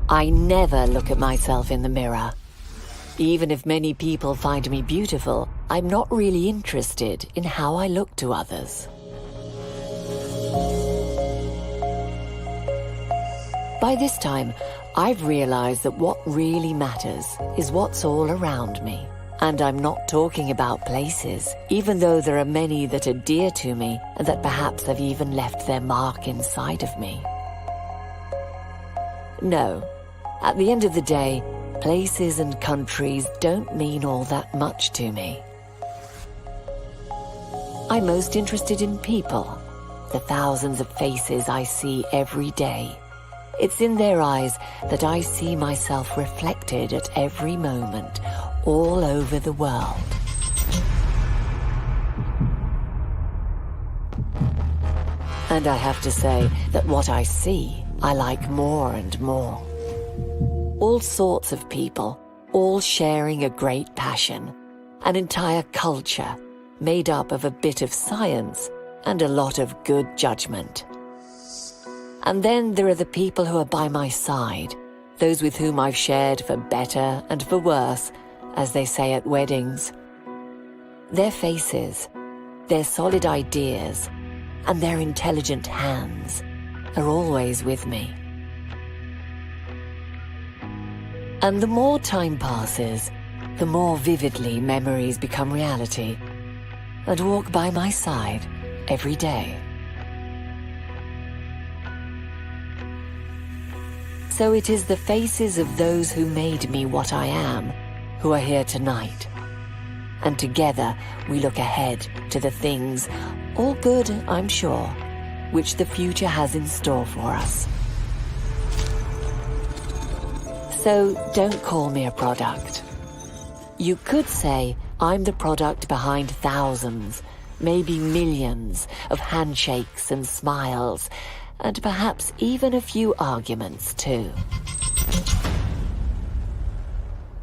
I never look at myself in the mirror. Even if many people find me beautiful, I'm not really interested in how I look to others. By this time, I've realized that what really matters is what's all around me. And I'm not talking about places, even though there are many that are dear to me and that perhaps have even left their mark inside of me. No, at the end of the day, places and countries don't mean all that much to me. I'm most interested in people, the thousands of faces I see every day. It's in their eyes that I see myself reflected at every moment, all over the world. And I have to say that what I see, I like more and more. All sorts of people, all sharing a great passion, an entire culture made up of a bit of science and a lot of good judgment. And then there are the people who are by my side, those with whom I've shared for better and for worse, as they say at weddings. Their faces, their solid ideas, and their intelligent hands are always with me. And the more time passes, the more vividly memories become reality and walk by my side every day. So it is the faces of those who made me what I am who are here tonight. And together we look ahead to the things, all good, I'm sure, which the future has in store for us. So don't call me a product. You could say I'm the product behind thousands, maybe millions of handshakes and smiles, and perhaps even a few arguments too.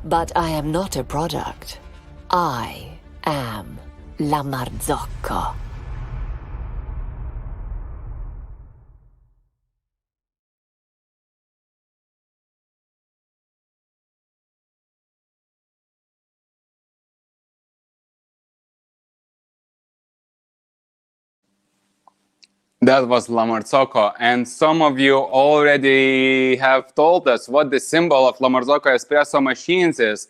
But I am not a product. I am LaMarzocco. That was LaMarzocco, and some of you already have told us what the symbol of LaMarzocco espresso machines is.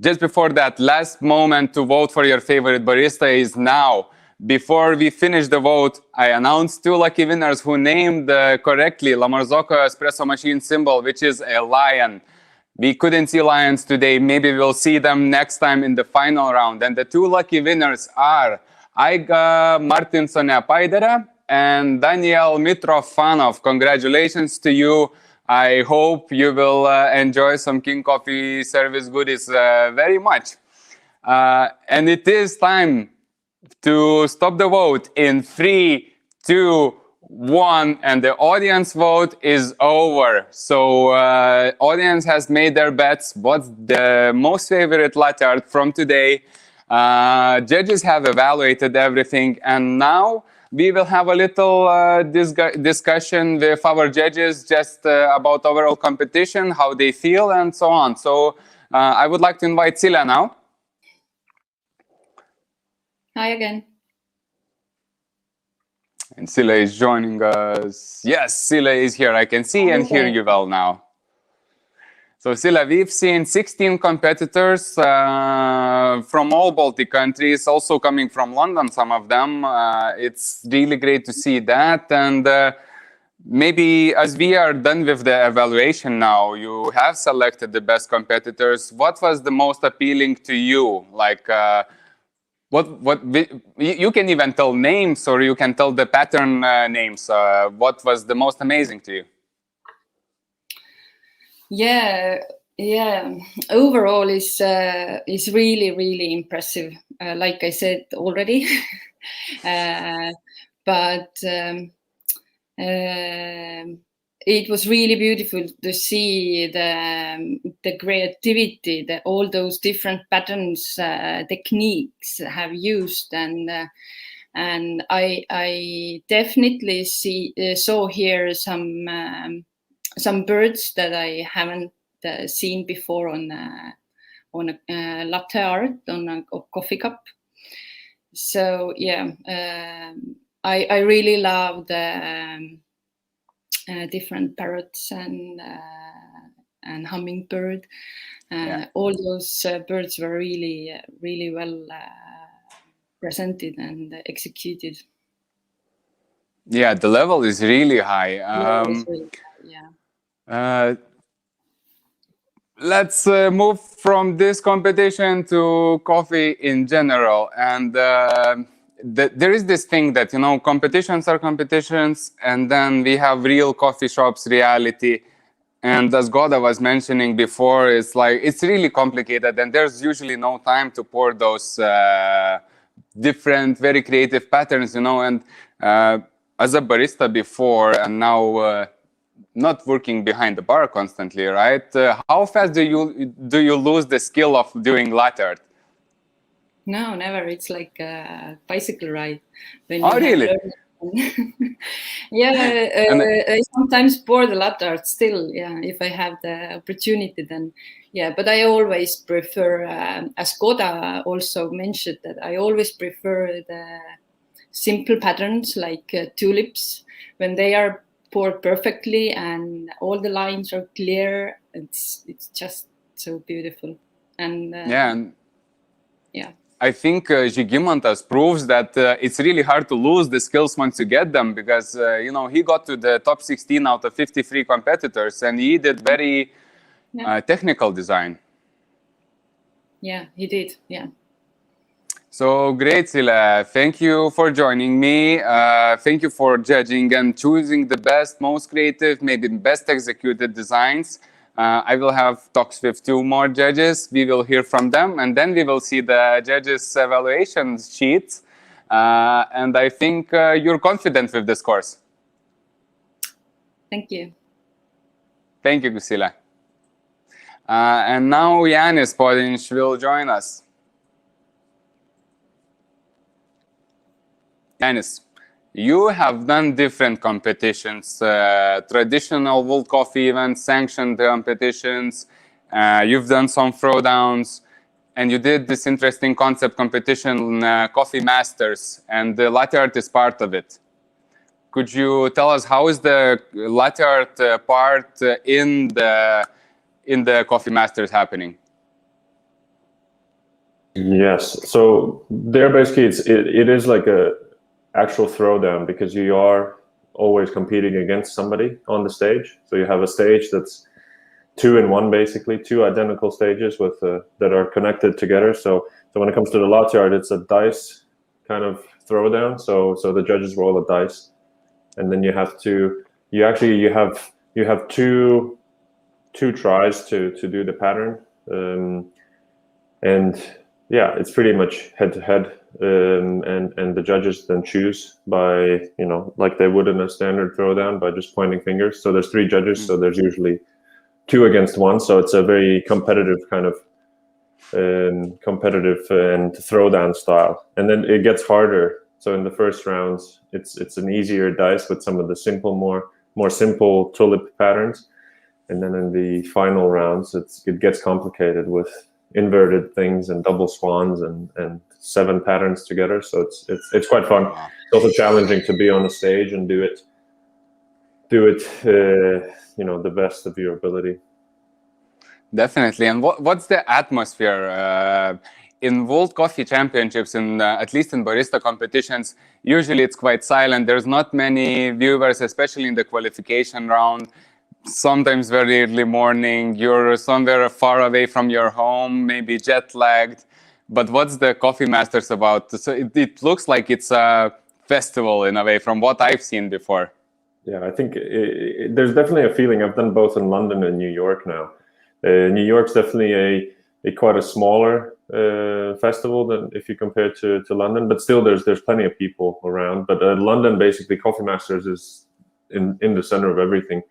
Just before that, last moment to vote for your favorite barista is now. Before we finish the vote, I announced 2 lucky winners who named correctly LaMarzocco espresso machine symbol, which is a lion. We couldn't see lions today. Maybe we'll see them next time in the final round. And the 2 lucky winners are Aiga Martinsone Paidere and Daniel Mitrofanov. Congratulations to you. I hope you will enjoy some King Coffee service goodies very much. And it is time to stop the vote in 3, 2, 1, and the audience vote is over. So audience has made their bets. What's the most favorite latte art from today? Judges have evaluated everything, and now we will have a little discussion with our judges just about overall competition, how they feel, and so on. So I would like to invite Sila now. Hi again. And Sila is joining us. Yes, Sila is here. I can see and hear you well now. So Sila, we've seen 16 competitors from all Baltic countries, also coming from London, some of them. It's really great to see that. And maybe as we are done with the evaluation now, you have selected the best competitors. What was the most appealing to you? Like, you can even tell names, or you can tell the pattern names. What was the most amazing to you? Yeah. Overall, is really impressive. Like I said already, but it was really beautiful to see the creativity, all those different patterns, techniques have used, and I definitely saw here some birds that I haven't seen before on a latte art, on a coffee cup. So yeah, I really love the different parrots and hummingbird. All those birds were really well presented and executed. Yeah, the level is really high. Let's move from this competition to coffee in general. And there is this thing that, competitions are competitions, and then we have real coffee shops reality. And as Goda was mentioning before, it's really complicated, and there's usually no time to pour those different, very creative patterns, And as a barista before, and now not working behind the bar constantly, right? How fast do you lose the skill of doing latte art? No, never. It's like a bicycle ride. When really? I sometimes pour the latte art still. Yeah, if I have the opportunity, then yeah. But I always prefer, as Goda also mentioned, that I always prefer the simple patterns like tulips when they are poured perfectly and all the lines are clear. It's just so beautiful. And I think Žygimantas proves that it's really hard to lose the skills once you get them, because he got to the top 16 out of 53 competitors, and he did very technical design. Yeah, he did. Yeah. So great, Sila. Thank you for joining me. Thank you for judging and choosing the best, most creative, maybe best executed designs. I will have talks with 2 more judges. We will hear from them, and then we will see the judges' evaluation sheets. And I think you're confident with the scores. Thank you. Thank you, Sila. And now Yanis Podinch will join us. Yanis, you have done different competitions, traditional World Coffee events, sanctioned competitions. You've done some throwdowns, and you did this interesting concept competition, Coffee Masters, and the latte art is part of it. Could you tell us how is the latte art part in the Coffee Masters happening? Yes. So there, basically, it is like a actual throwdown, because you are always competing against somebody on the stage. So you have a stage that's 2 in 1, basically 2 identical stages with that are connected together. So when it comes to the latte art, it's a dice kind of throwdown. So the judges roll a dice, and then you have you have two tries to do the pattern, and yeah, it's pretty much head to head, and the judges then choose by, like they would in a standard throwdown, by just pointing fingers. So there's 3 judges, so there's usually 2 against 1. So it's a very competitive kind of and throwdown style, and then it gets harder. So in the first rounds, it's an easier dice with some of the more simple tulip patterns, and then in the final rounds, it gets complicated with inverted things and double swans and 7 patterns together. So it's quite fun. It's also challenging to be on a stage and do it the best of your ability. Definitely. And what's the atmosphere in World Coffee Championships, at least in barista competitions? Usually it's quite silent. There's not many viewers, especially in the qualification round. Sometimes very early morning, you're somewhere far away from your home, maybe jet lagged. But what's the Coffee Masters about? So it looks like it's a festival in a way from what I've seen before. Yeah, I think there's definitely a feeling. I've done both in London and New York now. New York's definitely quite a smaller festival than if you compare to London, but still there's plenty of people around. But London, basically, Coffee Masters is in the center of everything.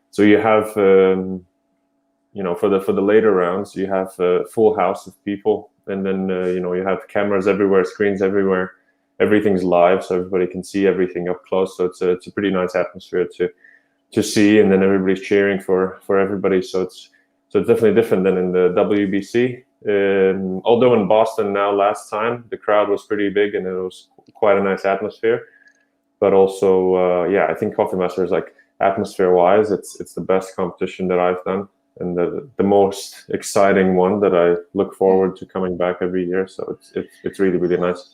So you have for the later rounds, you have a full house of people, and then you have cameras everywhere, screens everywhere, everything's live, so everybody can see everything up close. So it's a pretty nice atmosphere to see, and then everybody's cheering for everybody. So it's definitely different than in the WBC. Although in Boston now, last time, the crowd was pretty big and it was quite a nice atmosphere. But also, I think Coffee Masters, like atmosphere-wise, it's the best competition that I've done, and the most exciting one that I look forward to coming back every year. So it's really, really nice.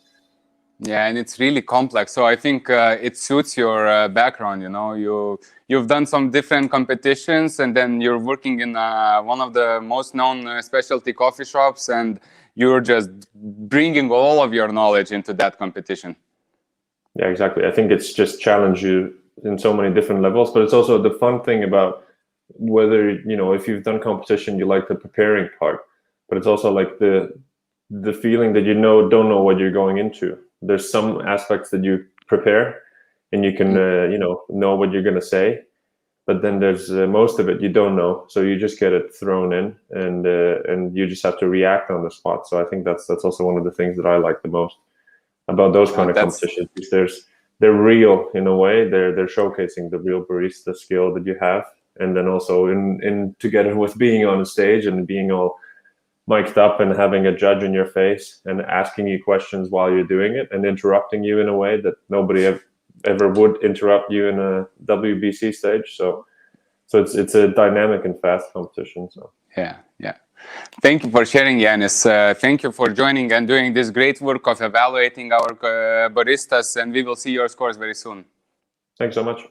Yeah, and it's really complex. So I think it suits your background. You've done some different competitions, and then you're working in one of the most known specialty coffee shops, and you're just bringing all of your knowledge into that competition. Yeah, exactly. I think it's just challenge you in so many different levels, but it's also the fun thing about whether, if you've done competition, you like the preparing part, but it's also like the feeling that don't know what you're going into. There's some aspects that you prepare and you can know what you're going to say, but then there's most of it you don't know, so you just get it thrown in, and you just have to react on the spot. So I think that's also one of the things that I like the most about those kind of competitions. They're real in a way. They're showcasing the real barista skill that you have, and then also in together with being on a stage and being all mic'd up and having a judge in your face and asking you questions while you're doing it and interrupting you in a way that nobody ever would interrupt you in a WBC stage. So it's a dynamic and fast competition. So yeah. Thank you for sharing, Yanis. Thank you for joining and doing this great work of evaluating our baristas, and we will see your scores very soon. Thanks so much.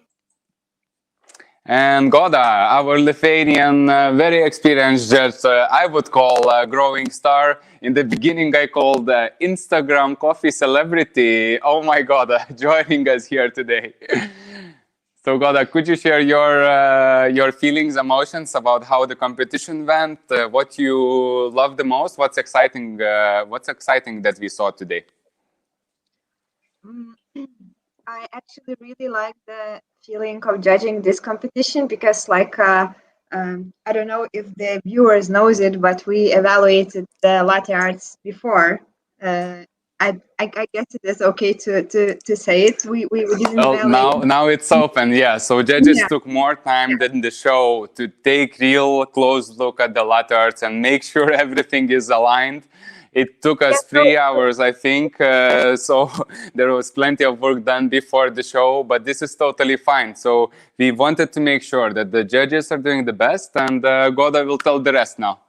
And Goda, our Lithuanian, very experienced judge, I would call a growing star. In the beginning, I called Instagram coffee celebrity. Oh my God, joining us here today. So Goda, could you share your feelings, emotions about how the competition went? What you love the most? What's exciting? What's exciting that we saw today? I actually really like the feeling of judging this competition because, I don't know if the viewers knows it, but we evaluated the latte arts before. I guess it is okay to say it. We didn't evaluate. Now it's open, yeah. So judges took more time than the show to take real close look at the latte arts and make sure everything is aligned. It took us 3 hours, I think, so there was plenty of work done before the show, but this is totally fine. So we wanted to make sure that the judges are doing the best, and Goda will tell the rest now.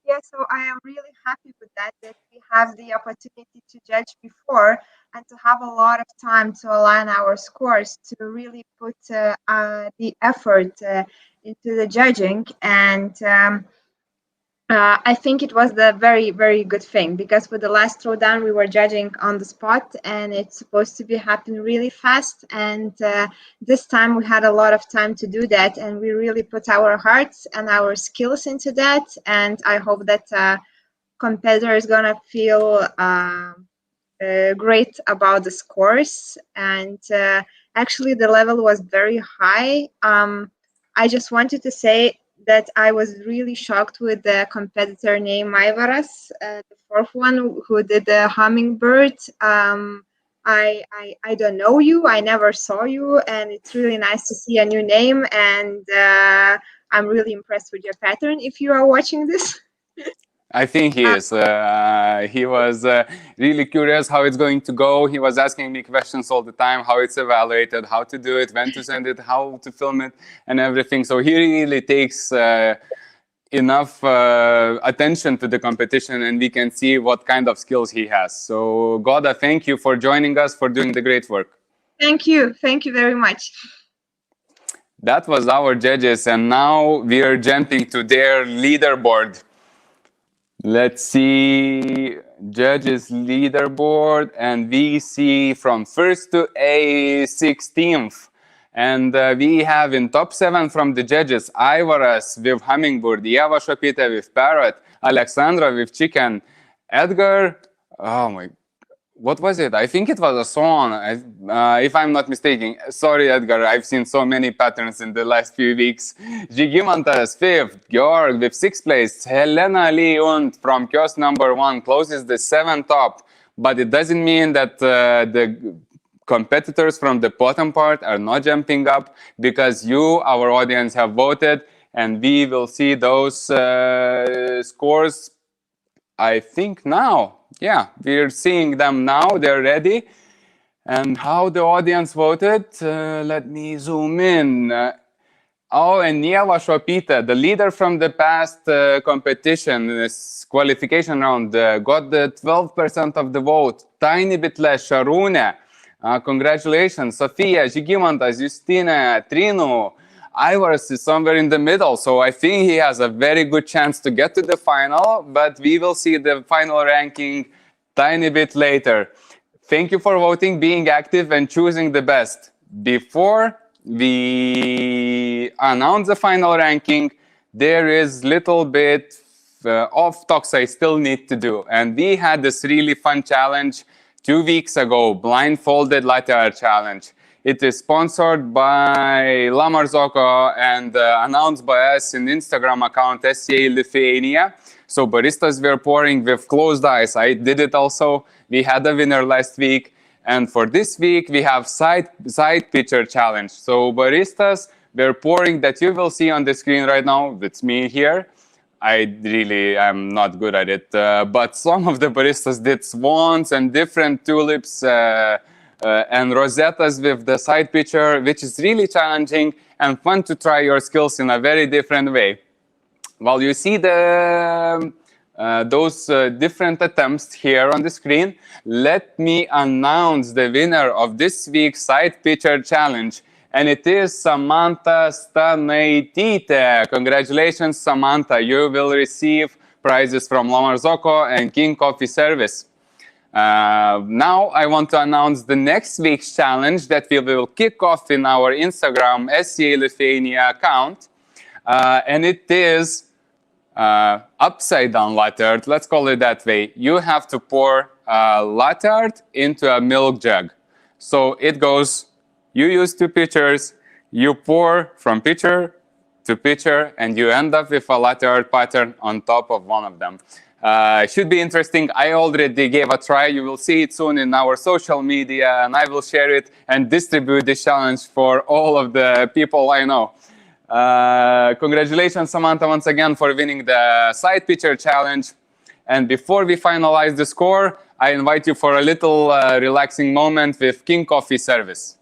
Yeah, so I am really happy with that we have the opportunity to judge before and to have a lot of time to align our scores, to really put the effort into the judging. And I think it was the very, very good thing, because with the last throwdown we were judging on the spot, and it's supposed to be happen really fast. And this time we had a lot of time to do that, and we really put our hearts and our skills into that. And I hope that competitor is gonna feel great about the scores. And actually, the level was very high. I just wanted to say that I was really shocked with the competitor named Maivaras, the fourth one who did the hummingbird. I don't know you, I never saw you, and it's really nice to see a new name. And I'm really impressed with your pattern if you are watching this. I think he is. He was really curious how it's going to go. He was asking me questions all the time, how it's evaluated, how to do it, when to send it, how to film it, and everything. So he really takes enough attention to the competition, and we can see what kind of skills he has. So Goda, thank you for joining us, for doing the great work. Thank you very much. That was our judges, and now we are jumping to their leaderboard. Let's see, judges leaderboard, and we see from 1st to 16th. And we have in top 7 from the judges, Aivaras with hummingbird, Ieva Šopytė with parrot, Alexandra with chicken, Edgar, oh my, what was it? I think it was a swan, if I'm not mistaken. Sorry, Edgar, I've seen so many patterns in the last few weeks. Žygimantas 5th, Georg with 6th place, Helena Leont from kiosk number 1 closes the 7th top. But it doesn't mean that the competitors from the bottom part are not jumping up, because you, our audience, have voted, and we will see those scores, I think now. Yeah, we're seeing them now, they're ready. And how the audience voted, let me zoom in. Oh, and Ieva Šopytė, the leader from the past competition, this qualification round, got the 12% of the vote. Tiny bit less, Šarūnė. Congratulations, Sofia, Žygimantas, Justina, Trinu. Aivaras is somewhere in the middle, so I think he has a very good chance to get to the final, but we will see the final ranking tiny bit later. Thank you for voting, being active, and choosing the best. Before we announce the final ranking, there is little bit of talks I still need to do. And we had this really fun challenge 2 weeks ago, blindfolded latte art challenge. It is sponsored by LaMarzocco and announced by us in Instagram account SCA Lithuania. So baristas were pouring with closed eyes. I did it also. We had a winner last week. And for this week, we have side pitcher challenge. So baristas were pouring that you will see on the screen right now. That's me here. I really am not good at it. But some of the baristas did swans and different tulips and rosettas with the side pitcher, which is really challenging and fun to try your skills in a very different way. While you see those different attempts here on the screen, let me announce the winner of this week's side pitcher challenge. And it is Samantha Stanaitytė. Congratulations, Samantha. You will receive prizes from LaMarzocco and King Coffee Service. Now I want to announce the next week's challenge that we will kick off in our Instagram SCA Lithuania account. And it is upside down latte art. Let's call it that way. You have to pour latte art into a milk jug. So it goes, you use 2 pitchers, you pour from pitcher to pitcher, and you end up with a latte art pattern on top of one of them. Should be interesting. I already gave a try. You will see it soon in our social media, and I will share it and distribute this challenge for all of the people I know. Congratulations, Samantha, once again for winning the side pitcher challenge. And before we finalize the score, I invite you for a little relaxing moment with King Coffee Service.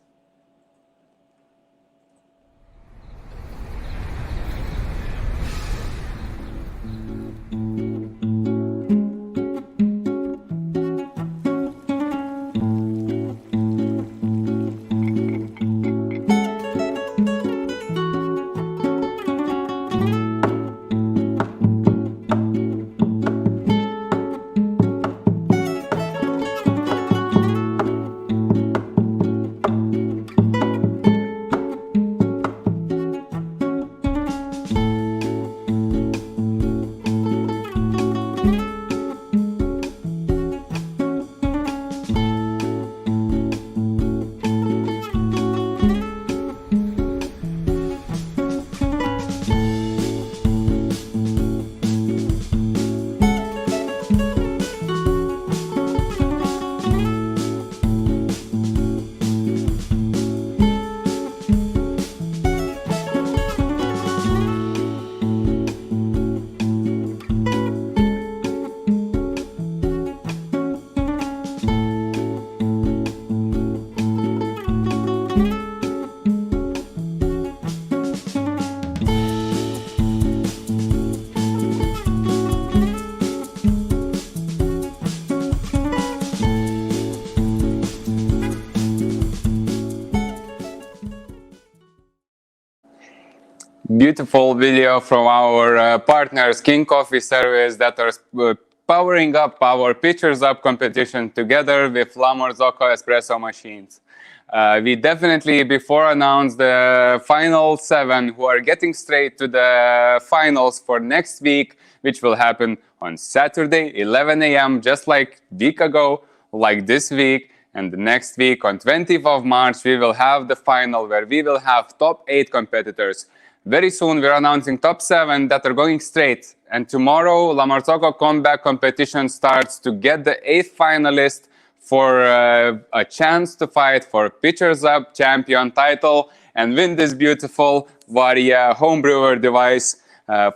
beautiful video from our partners, King Coffee Service, that are powering up our Pitchers Up competition together with LaMarzocco espresso machines. We definitely, before, announced the final 7 who are getting straight to the finals for next week, which will happen on Saturday, 11 a.m., just like a week ago, like this week. And the next week, on 20th of March, we will have the final where we will have top 8 competitors. Very soon, we're announcing top 7 that are going straight. And tomorrow, LaMarzocco Comeback competition starts to get the 8th finalist for a chance to fight for Pitchers Up champion title and win this beautiful Varia home brewer device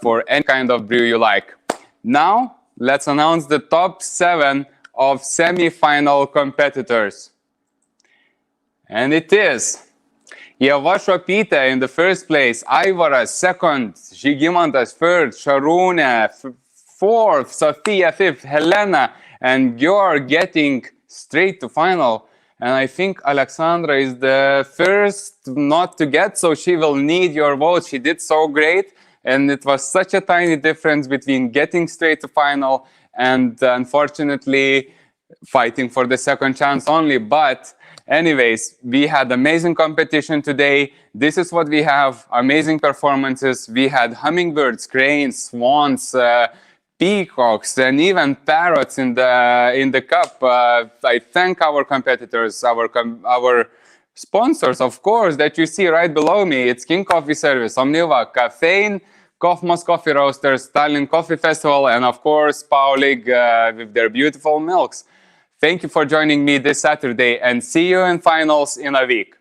for any kind of brew you like. Now, let's announce the top 7 of semi-final competitors. And it is Ieva Šopytė in the first place, Aivaras second, Žygimantas third, Šarūnė fourth, Sofia fifth, Helena and Georg getting straight to final. And I think Alexandra is the first not to get, so she will need your vote. She did so great, and it was such a tiny difference between getting straight to final and unfortunately fighting for the second chance only. But anyways, we had amazing competition today. This is what we have, amazing performances. We had hummingbirds, cranes, swans, peacocks, and even parrots in the cup. I thank our competitors, our sponsors, of course, that you see right below me. It's King Coffee Service, Omniva, Caffeine, Kofmos Coffee Roasters, Tallinn Coffee Festival, and of course, Paulig with their beautiful milks. Thank you for joining me this Saturday, and see you in finals in a week.